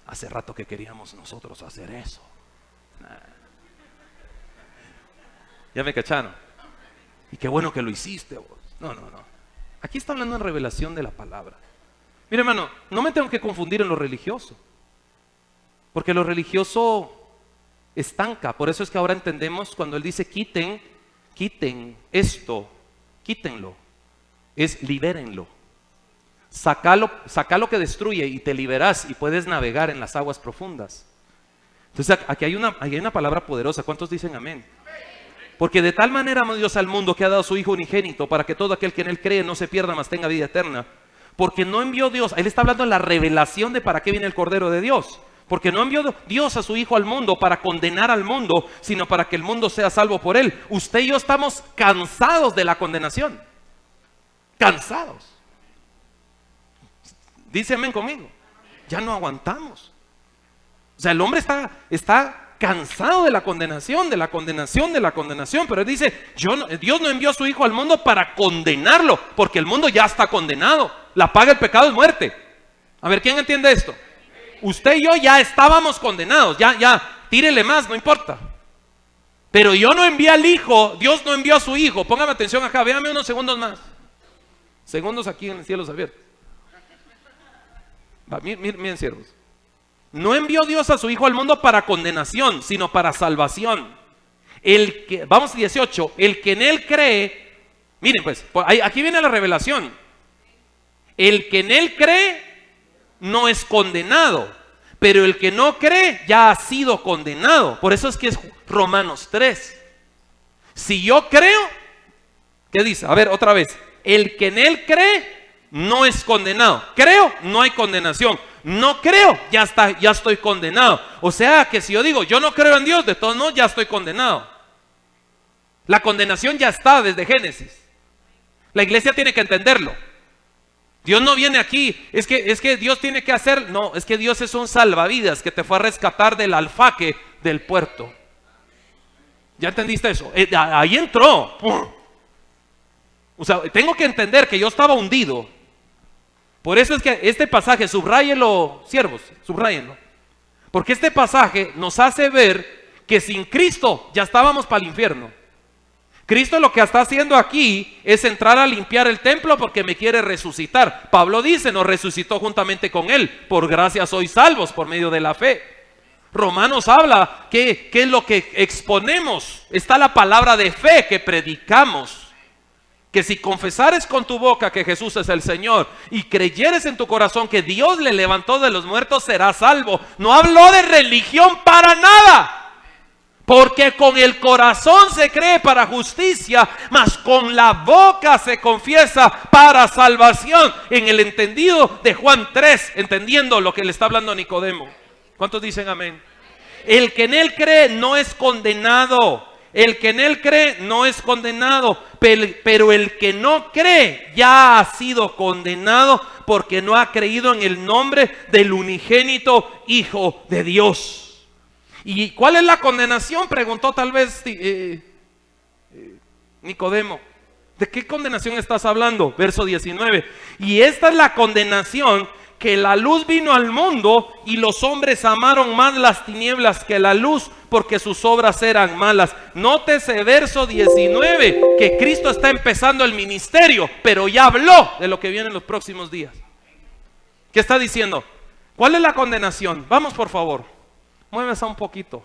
Hace rato que queríamos nosotros hacer eso. Ya me cacharon. Y qué bueno que lo hiciste vos. No. Aquí está hablando en revelación de la palabra. Mire, hermano, no me tengo que confundir en lo religioso. Porque lo religioso estanca. Por eso es que ahora entendemos cuando Él dice quiten esto, quítenlo. Es libérenlo. Saca lo que destruye y te liberas y puedes navegar en las aguas profundas. Entonces aquí hay una palabra poderosa. ¿Cuántos dicen amén? Porque de tal manera amó Dios al mundo que ha dado a su Hijo unigénito para que todo aquel que en Él cree no se pierda, mas tenga vida eterna. Porque no envió Dios, Él está hablando en la revelación de para qué viene el Cordero de Dios. Porque no envió Dios a su Hijo al mundo para condenar al mundo, sino para que el mundo sea salvo por Él. Usted y yo estamos cansados de la condenación. Cansados. Dice amén conmigo. Ya no aguantamos. O sea, el hombre está cansado de la condenación, pero Él dice, Dios no envió a su Hijo al mundo para condenarlo, porque el mundo ya está condenado. La paga del pecado es muerte. A ver, ¿quién entiende esto? Usted y yo ya estábamos condenados, ya, tírele más, no importa. Pero yo no envié al Hijo, Dios no envió a su Hijo. Póngame atención acá, véame unos segundos más. Segundos aquí en el cielo abiertos. Miren, siervos. No envió Dios a su Hijo al mundo para condenación, sino para salvación. Vamos 18, el que en Él cree, miren pues, aquí viene la revelación. El que en Él cree no es condenado, pero el que no cree ya ha sido condenado. Por eso es que es Romanos 3. Si yo creo, ¿qué dice? A ver, otra vez. El que en Él cree no es condenado. Creo, no hay condenación. No creo, ya estoy condenado. O sea que si yo digo, yo no creo en Dios, de todos modos ya estoy condenado. La condenación ya está desde Génesis. La iglesia tiene que entenderlo. Dios no viene aquí, es que Dios tiene que hacer, no, es que Dios es un salvavidas que te fue a rescatar del alfaque del puerto. ¿Ya entendiste eso? Ahí entró. O sea, tengo que entender que yo estaba hundido. Por eso es que este pasaje, subráyenlo, siervos, subráyenlo. Porque este pasaje nos hace ver que sin Cristo ya estábamos para el infierno. Cristo lo que está haciendo aquí es entrar a limpiar el templo porque me quiere resucitar. Pablo dice, nos resucitó juntamente con Él. Por gracia sois salvos por medio de la fe. Romanos habla que es lo que exponemos. Está la palabra de fe que predicamos. Que si confesares con tu boca que Jesús es el Señor y creyeres en tu corazón que Dios le levantó de los muertos, serás salvo. No habló de religión para nada. Porque con el corazón se cree para justicia, mas con la boca se confiesa para salvación. En el entendido de Juan 3, entendiendo lo que le está hablando a Nicodemo. ¿Cuántos dicen amén? El que en Él cree no es condenado. El que en Él cree no es condenado, pero el que no cree ya ha sido condenado porque no ha creído en el nombre del unigénito Hijo de Dios. ¿Y cuál es la condenación? Preguntó tal vez Nicodemo. ¿De qué condenación estás hablando? Verso 19. Y esta es la condenación, que la luz vino al mundo y los hombres amaron más las tinieblas que la luz, porque sus obras eran malas. Nótese verso 19, que Cristo está empezando el ministerio, pero ya habló de lo que viene en los próximos días. ¿Qué está diciendo? ¿Cuál es la condenación? Vamos, por favor, muévase un poquito.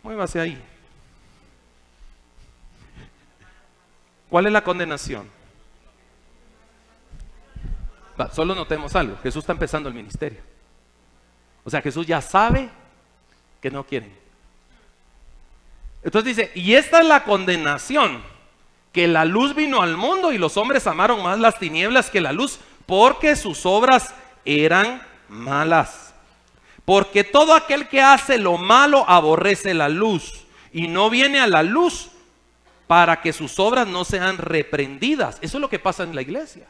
Muévase ahí. ¿Cuál es la condenación? Solo notemos algo. Jesús está empezando el ministerio. O sea, Jesús ya sabe que no quieren. Entonces dice, y esta es la condenación, que la luz vino al mundo y los hombres amaron más las tinieblas que la luz, porque sus obras eran malas. Porque todo aquel que hace lo malo aborrece la luz y no viene a la luz para que sus obras no sean reprendidas. Eso es lo que pasa en la iglesia.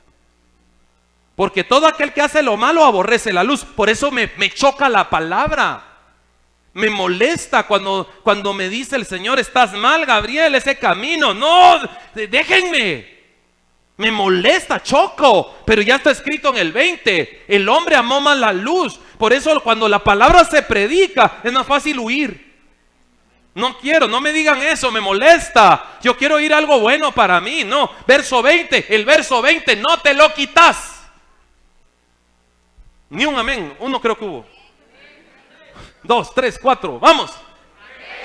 Porque todo aquel que hace lo malo aborrece la luz. Por eso me choca la palabra. Me molesta cuando me dice el Señor, estás mal, Gabriel, ese camino. No, déjenme. Me molesta, choco, pero ya está escrito en el 20. El hombre amó más la luz. Por eso cuando la palabra se predica, es más fácil huir. No quiero, no me digan eso, me molesta. Yo quiero oír algo bueno para mí. No, verso 20, el verso 20, no te lo quitas. Ni un amén, uno creo que hubo. 2, 3, 4, vamos.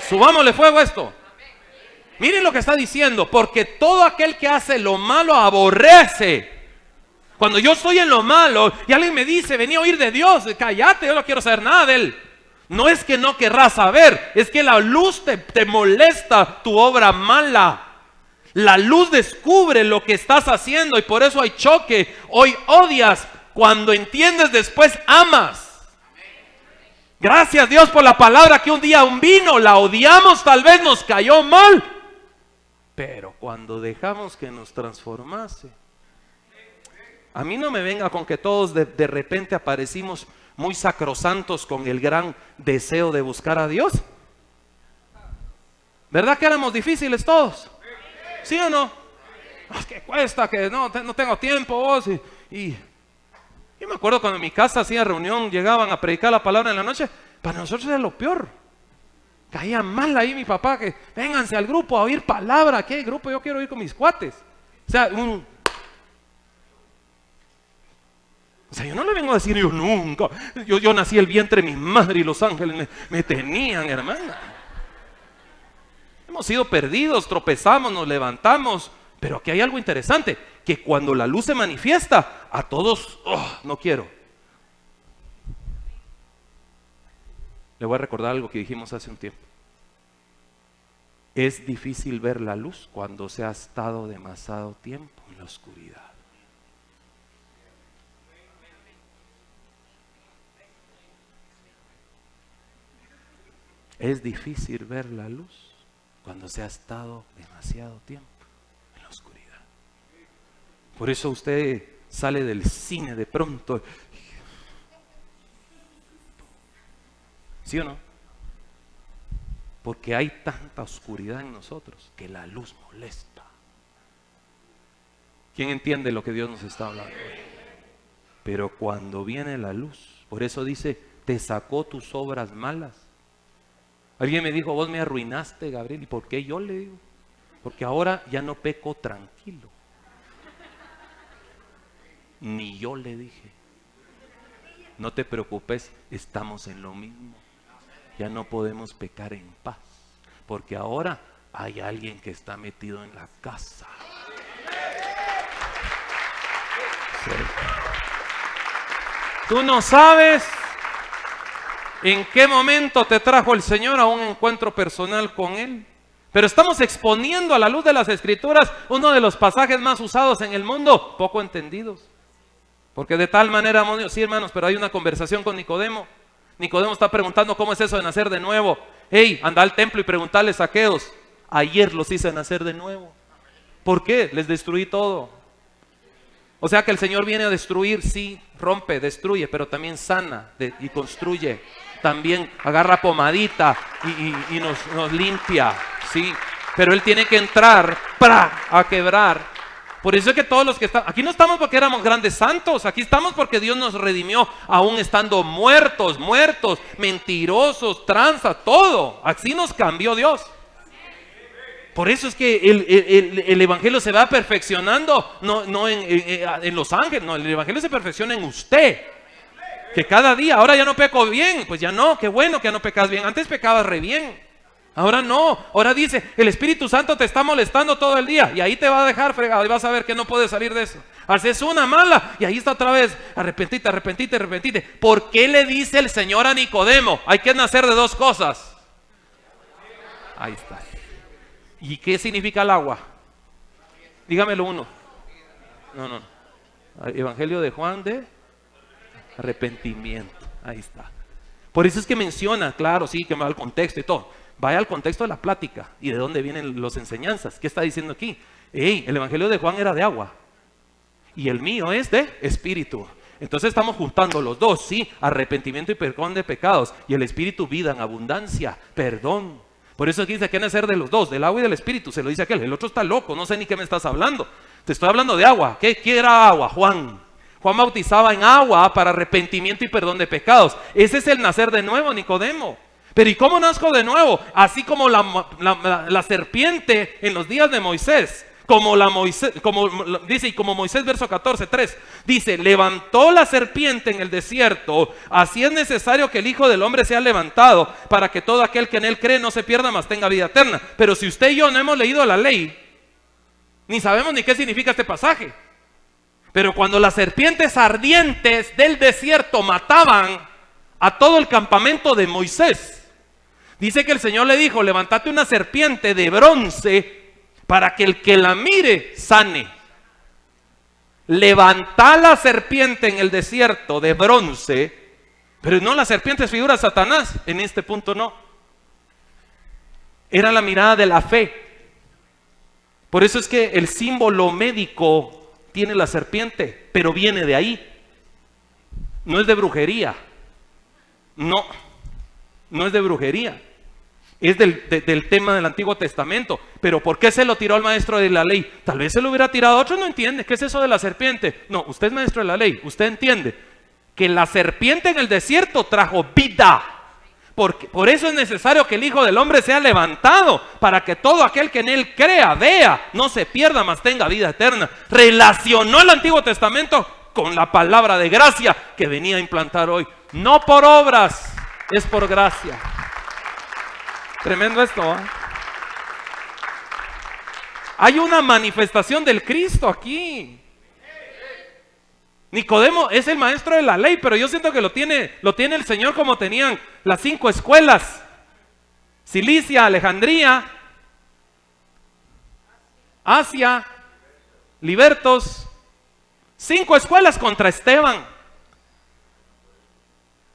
Subámosle fuego a esto. Miren lo que está diciendo, porque todo aquel que hace lo malo aborrece. Cuando yo estoy en lo malo y alguien me dice, vení a oír de Dios, cállate, yo no quiero saber nada de Él. No es que no querrás saber, es que la luz te molesta tu obra mala. La luz descubre lo que estás haciendo y por eso hay choque. Hoy odias, cuando entiendes después amas. Gracias Dios por la palabra que un día vino, la odiamos, tal vez nos cayó mal. Pero cuando dejamos que nos transformase, a mí no me venga con que todos de repente aparecimos muy sacrosantos con el gran deseo de buscar a Dios. ¿Verdad que éramos difíciles todos? ¿Sí o no? Es que cuesta, que no tengo tiempo vos. Y yo me acuerdo cuando en mi casa hacía reunión, llegaban a predicar la palabra en la noche. Para nosotros era lo peor. Caía mal ahí mi papá, que vénganse al grupo a oír palabra. ¿Qué grupo? Yo quiero ir con mis cuates. O sea, yo no le vengo a decir yo nunca. Yo nací el vientre de mi madre y los ángeles me tenían, hermana. Hemos sido perdidos, tropezamos, nos levantamos. Pero aquí hay algo interesante, que cuando la luz se manifiesta, a todos, no quiero. Le voy a recordar algo que dijimos hace un tiempo. Es difícil ver la luz cuando se ha estado demasiado tiempo en la oscuridad. Es difícil ver la luz cuando se ha estado demasiado tiempo en la oscuridad. Por eso usted sale del cine de pronto. ¿Sí o no? Porque hay tanta oscuridad en nosotros que la luz molesta. ¿Quién entiende lo que Dios nos está hablando? Pero cuando viene la luz, por eso dice, te sacó tus obras malas. Alguien me dijo, vos me arruinaste, Gabriel. ¿Y por qué? Yo le digo, porque ahora ya no peco tranquilo. Ni yo le dije, no te preocupes, estamos en lo mismo. Ya no podemos pecar en paz, porque ahora hay alguien que está metido en la casa. Sí. Tú no sabes en qué momento te trajo el Señor a un encuentro personal con Él, pero estamos exponiendo a la luz de las Escrituras uno de los pasajes más usados en el mundo, poco entendidos. Porque de tal manera, sí hermanos, pero hay una conversación con Nicodemo. Nicodemo está preguntando cómo es eso de nacer de nuevo. Hey, anda al templo y preguntarle a Zaqueos. Ayer los hice nacer de nuevo. ¿Por qué? Les destruí todo. O sea que el Señor viene a destruir, sí, rompe, destruye, pero también sana y construye. También agarra pomadita y nos limpia, sí. Pero Él tiene que entrar a quebrar. Por eso es que todos los que están aquí no estamos porque éramos grandes santos, aquí estamos porque Dios nos redimió aún estando muertos, mentirosos, tranza, todo. Así nos cambió Dios. Por eso es que el evangelio se va perfeccionando, no en los ángeles, no, el evangelio se perfecciona en usted. Que cada día, ahora ya no peco bien, pues ya no, qué bueno que ya no pecas bien, antes pecabas re bien. Ahora no, ahora dice, el Espíritu Santo te está molestando todo el día y ahí te va a dejar fregado y vas a ver que no puedes salir de eso. Haces una mala y ahí está otra vez, arrepentite. ¿Por qué le dice el Señor a Nicodemo? Hay que nacer de dos cosas. Ahí está. ¿Y qué significa el agua? Dígamelo uno. No. Evangelio de Juan de arrepentimiento. Ahí está. Por eso es que menciona, claro, sí, que va al contexto y todo. Vaya al contexto de la plática y de dónde vienen las enseñanzas. ¿Qué está diciendo aquí? El Evangelio de Juan era de agua y el mío es de espíritu. Entonces estamos juntando los dos, ¿sí? Arrepentimiento y perdón de pecados. Y el Espíritu, vida en abundancia, perdón. Por eso aquí dice que hay que nacer de los dos, del agua y del Espíritu. Se lo dice aquel. El otro está loco, no sé ni qué me estás hablando. Te estoy hablando de agua. ¿Qué era agua? Juan bautizaba en agua para arrepentimiento y perdón de pecados. Ese es el nacer de nuevo, Nicodemo. Pero ¿y cómo nazco de nuevo? Así como la serpiente en los días de Moisés. Como Moisés, verso 14:3, dice, levantó la serpiente en el desierto, así es necesario que el Hijo del Hombre sea levantado, para que todo aquel que en él cree no se pierda, mas tenga vida eterna. Pero si usted y yo no hemos leído la ley, ni sabemos ni qué significa este pasaje. Pero cuando las serpientes ardientes del desierto mataban a todo el campamento de Moisés, dice que el Señor le dijo, levántate una serpiente de bronce, para que el que la mire sane. Levanta la serpiente en el desierto de bronce, pero no, la serpiente es figura de Satanás, en este punto no. Era la mirada de la fe. Por eso es que el símbolo médico tiene la serpiente, pero viene de ahí. No es de brujería. No es de brujería. Es del tema del Antiguo Testamento. Pero ¿por qué se lo tiró al maestro de la ley? Tal vez se lo hubiera tirado a otro, no entiende. ¿Qué es eso de la serpiente? No, usted es maestro de la ley, usted entiende que la serpiente en el desierto trajo vida. Por eso es necesario que el Hijo del Hombre sea levantado, para que todo aquel que en él crea, vea, no se pierda, mas tenga vida eterna. Relacionó el Antiguo Testamento con la palabra de gracia que venía a implantar hoy. No por obras, es por gracia. Tremendo esto, ¿eh? Hay una manifestación del Cristo aquí. Nicodemo es el maestro de la ley, pero yo siento que lo tiene el Señor como tenían las 5 escuelas: Cilicia, Alejandría, Asia, Libertos. 5 escuelas contra Esteban.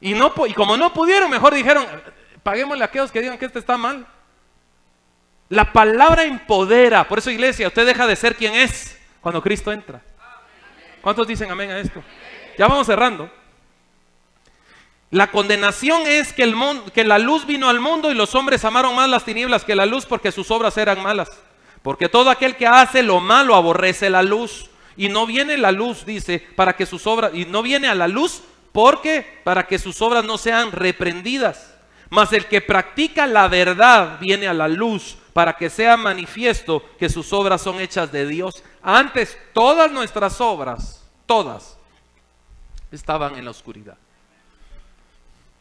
Y como no pudieron, mejor dijeron, paguémosle a aquellos que digan que este está mal. La palabra empodera. Por eso, iglesia, usted deja de ser quien es cuando Cristo entra. ¿Cuántos dicen amén a esto? Ya vamos cerrando. La condenación es que la luz vino al mundo y los hombres amaron más las tinieblas que la luz, porque sus obras eran malas. Porque todo aquel que hace lo malo aborrece la luz. Y no viene la luz, dice, para que sus obras, y no viene a la luz porque para que sus obras no sean reprendidas. Mas el que practica la verdad viene a la luz, para que sea manifiesto que sus obras son hechas de Dios. Antes todas nuestras obras, todas, estaban en la oscuridad.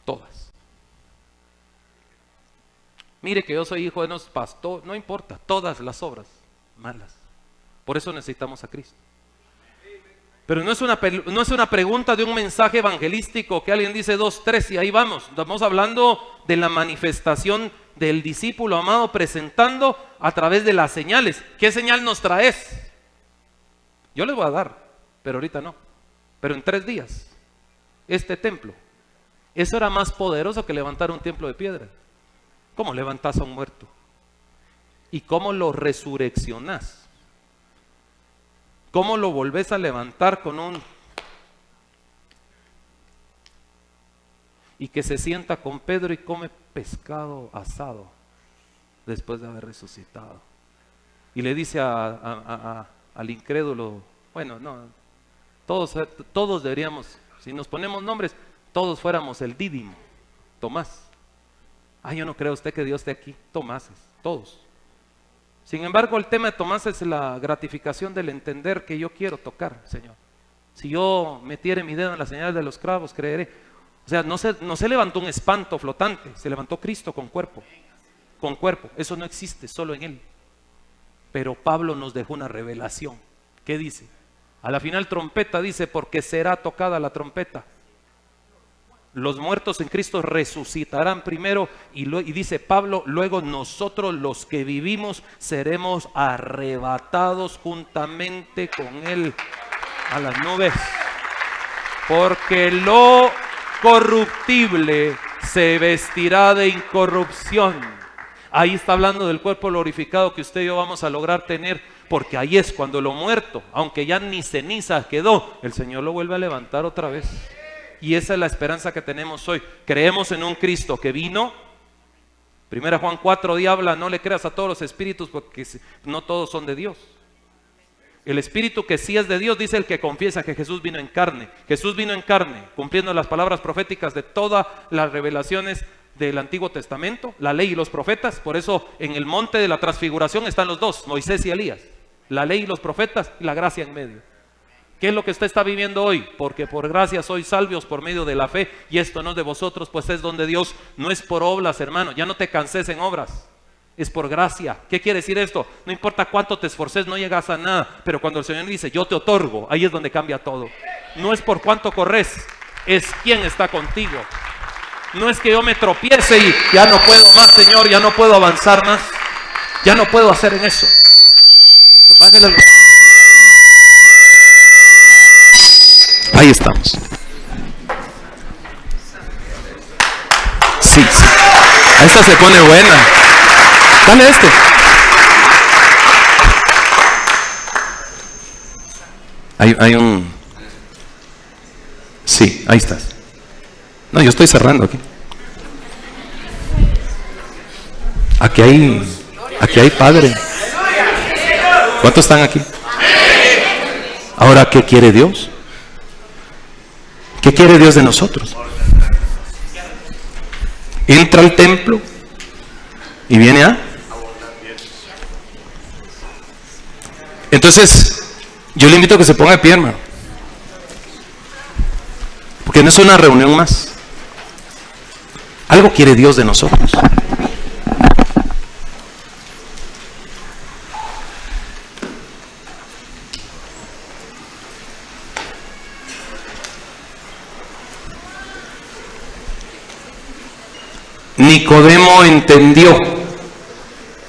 Todas. Mire que yo soy hijo de unos pastores, no importa, todas las obras malas. Por eso necesitamos a Cristo. Pero no es una pregunta de un mensaje evangelístico que alguien dice 2, 3 y ahí vamos. Estamos hablando de la manifestación del discípulo amado, presentando a través de las señales. ¿Qué señal nos traes? Yo les voy a dar, pero ahorita no. Pero en 3 días, este templo, eso era más poderoso que levantar un templo de piedra. ¿Cómo levantas a un muerto? ¿Y cómo lo resurreccionás? ¿Cómo lo volvés a levantar con y que se sienta con Pedro y come pescado asado después de haber resucitado? Y le dice al incrédulo, bueno, no, todos deberíamos, si nos ponemos nombres, todos fuéramos el Dídimo, Tomás. Yo no creo usted que Dios esté aquí. Tomáses, todos. Sin embargo, el tema de Tomás es la gratificación del entender que yo quiero tocar, Señor. Si yo metiere mi dedo en la señal de los clavos, creeré. O sea, no se levantó un espanto flotante, se levantó Cristo con cuerpo. Con cuerpo, eso no existe, solo en Él. Pero Pablo nos dejó una revelación. ¿Qué dice? A la final trompeta dice, porque será tocada la trompeta. Los muertos en Cristo resucitarán primero y dice Pablo, luego nosotros los que vivimos seremos arrebatados juntamente con Él a las nubes. Porque lo corruptible se vestirá de incorrupción. Ahí está hablando del cuerpo glorificado que usted y yo vamos a lograr tener, porque ahí es cuando lo muerto, aunque ya ni ceniza quedó, el Señor lo vuelve a levantar otra vez. Y esa es la esperanza que tenemos hoy. Creemos en un Cristo que vino. 1 Juan 4 habla, no le creas a todos los espíritus porque no todos son de Dios. El espíritu que sí es de Dios, dice el que confiesa que Jesús vino en carne. Jesús vino en carne, cumpliendo las palabras proféticas de todas las revelaciones del Antiguo Testamento, la ley y los profetas. Por eso en el monte de la transfiguración están los dos, Moisés y Elías. La ley y los profetas y la gracia en medio. ¿Qué es lo que usted está viviendo hoy? Porque por gracia sois salvos por medio de la fe, y esto no es de vosotros, pues es don de Dios. No es por obras, hermano. Ya no te canses en obras. Es por gracia. ¿Qué quiere decir esto? No importa cuánto te esforces, no llegas a nada. Pero cuando el Señor dice, yo te otorgo, ahí es donde cambia todo. No es por cuánto corres, es quién está contigo. No es que yo me tropiece y ya no puedo más, Señor, ya no puedo avanzar más. Ya no puedo hacer en eso. Bájale. Ahí estamos. Sí. Esta se pone buena. Dale este. Hay un... Sí, ahí estás. No, yo estoy cerrando aquí. Aquí hay Padre. ¿Cuántos están aquí? Ahora, ¿qué quiere Dios? ¿Qué quiere Dios de nosotros? Entra al templo y viene a... Entonces, yo le invito a que se ponga de pie, hermano. Porque no es una reunión más. Algo quiere Dios de nosotros. Nicodemo entendió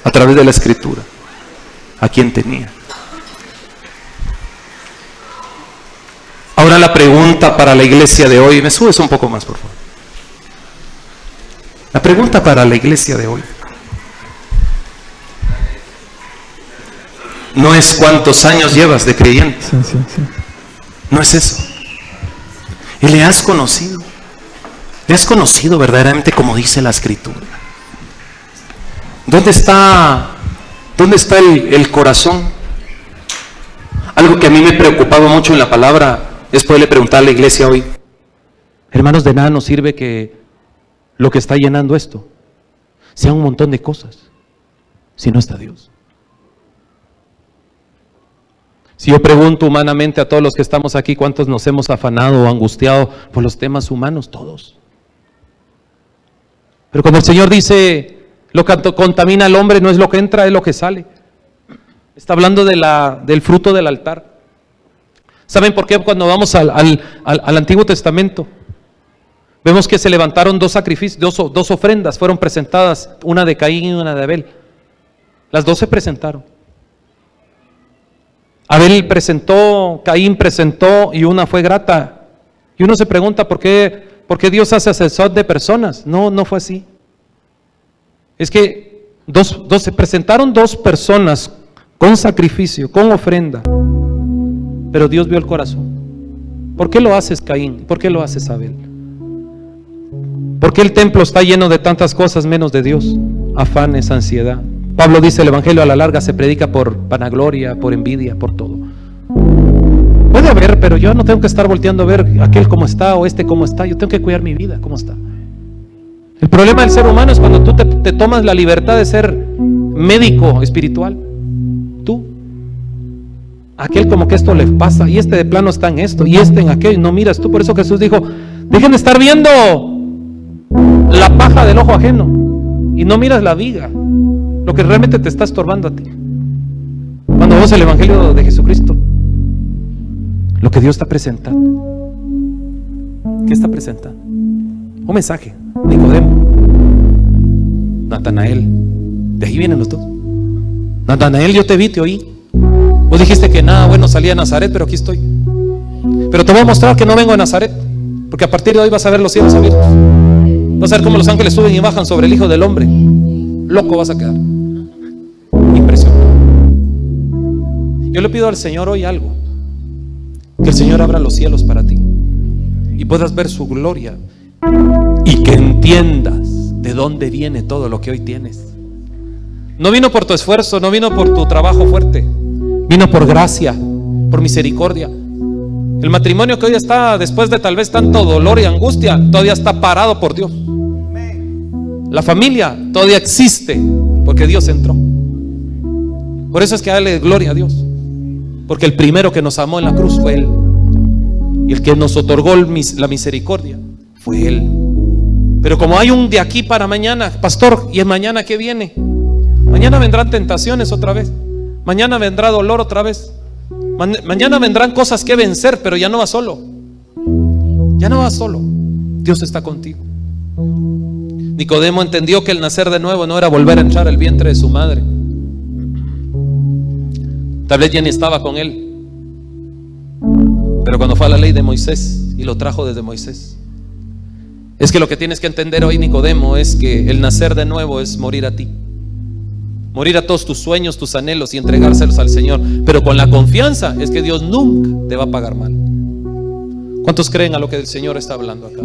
a través de la Escritura a quién tenía. Ahora la pregunta para la iglesia de hoy, me subes un poco más, por favor. La pregunta para la iglesia de hoy no es cuántos años llevas de creyente. Sí. No es eso. ¿Y le has conocido? ¿Le has conocido verdaderamente como dice la Escritura? ¿Dónde está el corazón? Algo que a mí me preocupaba mucho en la palabra es poderle preguntar a la iglesia hoy: hermanos, de nada nos sirve que lo que está llenando esto sea un montón de cosas si no está Dios. Si yo pregunto humanamente a todos los que estamos aquí, ¿cuántos nos hemos afanado o angustiado por los temas humanos? Todos. Pero cuando el Señor dice, lo que contamina al hombre no es lo que entra, es lo que sale. Está hablando del fruto del altar. ¿Saben por qué? Cuando vamos al Antiguo Testamento, vemos que se levantaron dos sacrificios, dos ofrendas fueron presentadas, una de Caín y una de Abel. Las dos se presentaron. Abel presentó, Caín presentó, y una fue grata. Y uno se pregunta ¿por qué Dios hace asesor de personas? No fue así. Es que se presentaron dos personas con sacrificio, con ofrenda, pero Dios vio el corazón. ¿Por qué lo haces, Caín? ¿Por qué lo haces, Abel? ¿Por qué el templo está lleno de tantas cosas menos de Dios? Afanes, ansiedad. Pablo dice, el evangelio a la larga se predica por vanagloria, por envidia, por todo. Puede haber, pero yo no tengo que estar volteando a ver aquel cómo está o este cómo está. Yo tengo que cuidar mi vida, cómo está. El problema del ser humano es cuando tú te tomas la libertad de ser médico espiritual. Tú, aquel como que esto le pasa, y este de plano está en esto, y este en aquello, no miras tú. Por eso Jesús dijo, dejen de estar viendo la paja del ojo ajeno y no miras la viga, lo que realmente te está estorbando a ti. Cuando vemos el evangelio de Jesucristo, lo que Dios está presentando, ¿qué está presentando? Un mensaje. Nicodemo, Natanael, de ahí vienen los dos. Natanael, yo te vi, te oí. Vos dijiste que nada bueno salía de Nazaret, pero aquí estoy. Pero te voy a mostrar que no vengo de Nazaret, porque a partir de hoy vas a ver los cielos abiertos. Vas a ver cómo los ángeles suben y bajan sobre el Hijo del Hombre. loco vas a quedar. Impresionante. Yo le pido al Señor hoy algo, que el Señor abra los cielos para ti y puedas ver su gloria y que entiendas de dónde viene todo lo que hoy tienes. No vino por tu esfuerzo, no vino por tu trabajo fuerte, vino por gracia, por misericordia. El matrimonio que hoy está, después de tal vez tanto dolor y angustia, todavía está parado por Dios. La familia todavía existe porque Dios entró. Por eso es que dale gloria a Dios, porque el primero que nos amó en la cruz fue Él, y el que nos otorgó la misericordia fue Él. Pero como hay un de aquí para mañana, pastor, ¿y el mañana qué viene? Mañana vendrán tentaciones otra vez, mañana vendrá dolor otra vez, mañana vendrán cosas que vencer, pero ya no vas solo. Ya no vas solo, Dios está contigo. Nicodemo entendió que el nacer de nuevo no era volver a entrar al vientre de su madre. Tal vez ya ni estaba con él, pero cuando fue a la ley de Moisés y lo trajo desde Moisés. Es que lo que tienes que entender hoy, Nicodemo, es que el nacer de nuevo es morir a ti, morir a todos tus sueños, tus anhelos y entregárselos al Señor, pero con la confianza es que Dios nunca te va a pagar mal. ¿Cuántos creen a lo que el Señor está hablando acá?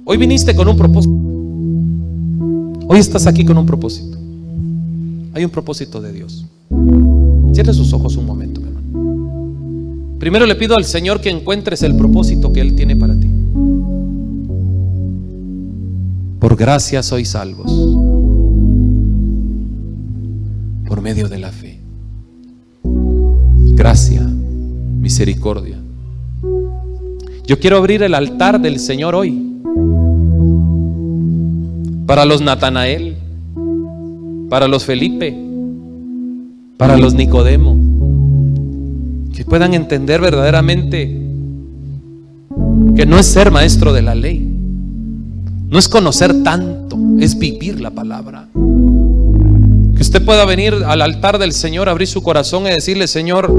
Hoy viniste con un propósito. Hoy estás aquí con un propósito. Hay un propósito de Dios. Cierre sus ojos un momento, mi hermano. Primero le pido al Señor que encuentres el propósito que Él tiene para ti. Por gracia sois salvos, por medio de la fe. Gracia, misericordia. Yo quiero abrir el altar del Señor hoy para los Natanael, para los Felipe, para los Nicodemo, que puedan entender verdaderamente que no es ser maestro de la ley, no es conocer tanto, es vivir la palabra. Que usted pueda venir al altar del Señor, abrir su corazón y decirle: Señor,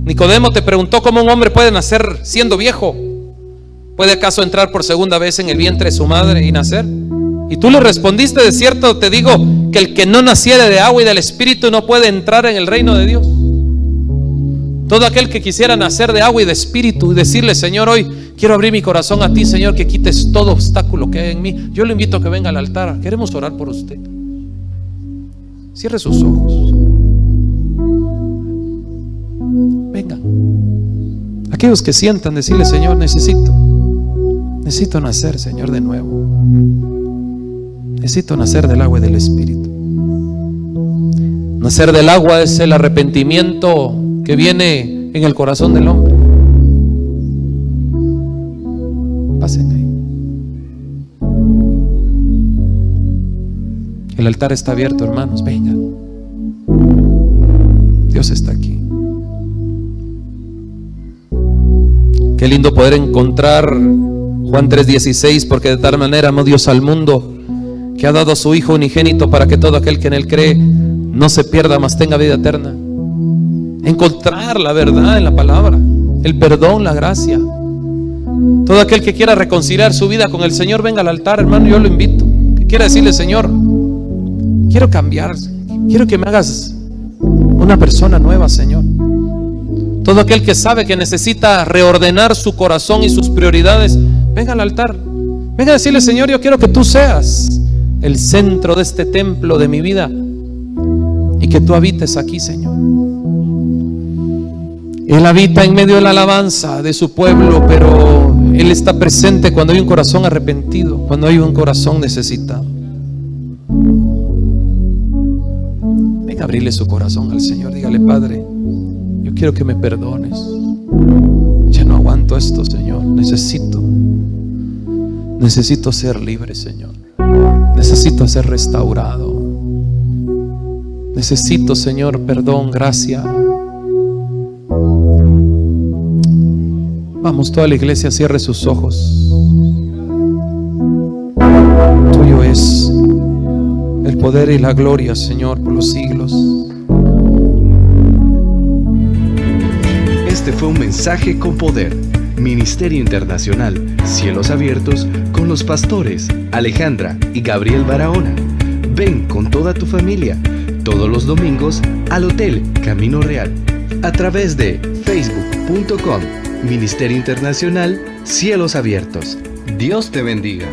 Nicodemo te preguntó cómo un hombre puede nacer siendo viejo. ¿Puede acaso entrar por segunda vez en el vientre de su madre y nacer? Y tú le respondiste: de cierto te digo que el que no naciere de agua y del Espíritu no puede entrar en el reino de Dios. Todo aquel que quisiera nacer de agua y de Espíritu y decirle: Señor, hoy quiero abrir mi corazón a ti, Señor, que quites todo obstáculo que hay en mí, yo le invito a que venga al altar. Queremos orar por usted. Cierre sus ojos. Venga. Aquellos que sientan, decirle: Señor, necesito nacer, Señor, de nuevo. Necesito nacer del agua y del Espíritu. Nacer del agua es el arrepentimiento que viene en el corazón del hombre. Pasen ahí. El altar está abierto, hermanos. Vengan. Dios está aquí. Qué lindo poder encontrar Juan 3:16, porque de tal manera amó Dios al mundo que ha dado a su Hijo unigénito para que todo aquel que en Él cree no se pierda, mas tenga vida eterna. Encontrar la verdad en la palabra, el perdón, la gracia. Todo aquel que quiera reconciliar su vida con el Señor, venga al altar, hermano. Yo lo invito. Que quiera decirle: Señor, quiero cambiar, quiero que me hagas una persona nueva, Señor. Todo aquel que sabe que necesita reordenar su corazón y sus prioridades, venga al altar. Venga a decirle: Señor, yo quiero que tú seas el centro de este templo de mi vida y que tú habites aquí, Señor. Él habita en medio de la alabanza de su pueblo, pero Él está presente cuando hay un corazón arrepentido, cuando hay un corazón necesitado. Venga a abrirle su corazón al Señor. Dígale: Padre, yo quiero que me perdones. Ya no aguanto esto, Señor. Necesito ser libre, Señor. Necesito ser restaurado. Necesito, Señor, perdón, gracia. Vamos, toda la iglesia, cierre sus ojos. Tuyo es el poder y la gloria, Señor, por los siglos. Este fue un mensaje con poder. Ministerio Internacional Cielos Abiertos con los pastores Alejandra y Gabriel Barahona. Ven con toda tu familia todos los domingos al Hotel Camino Real a través de facebook.com Ministerio Internacional Cielos Abiertos. Dios te bendiga.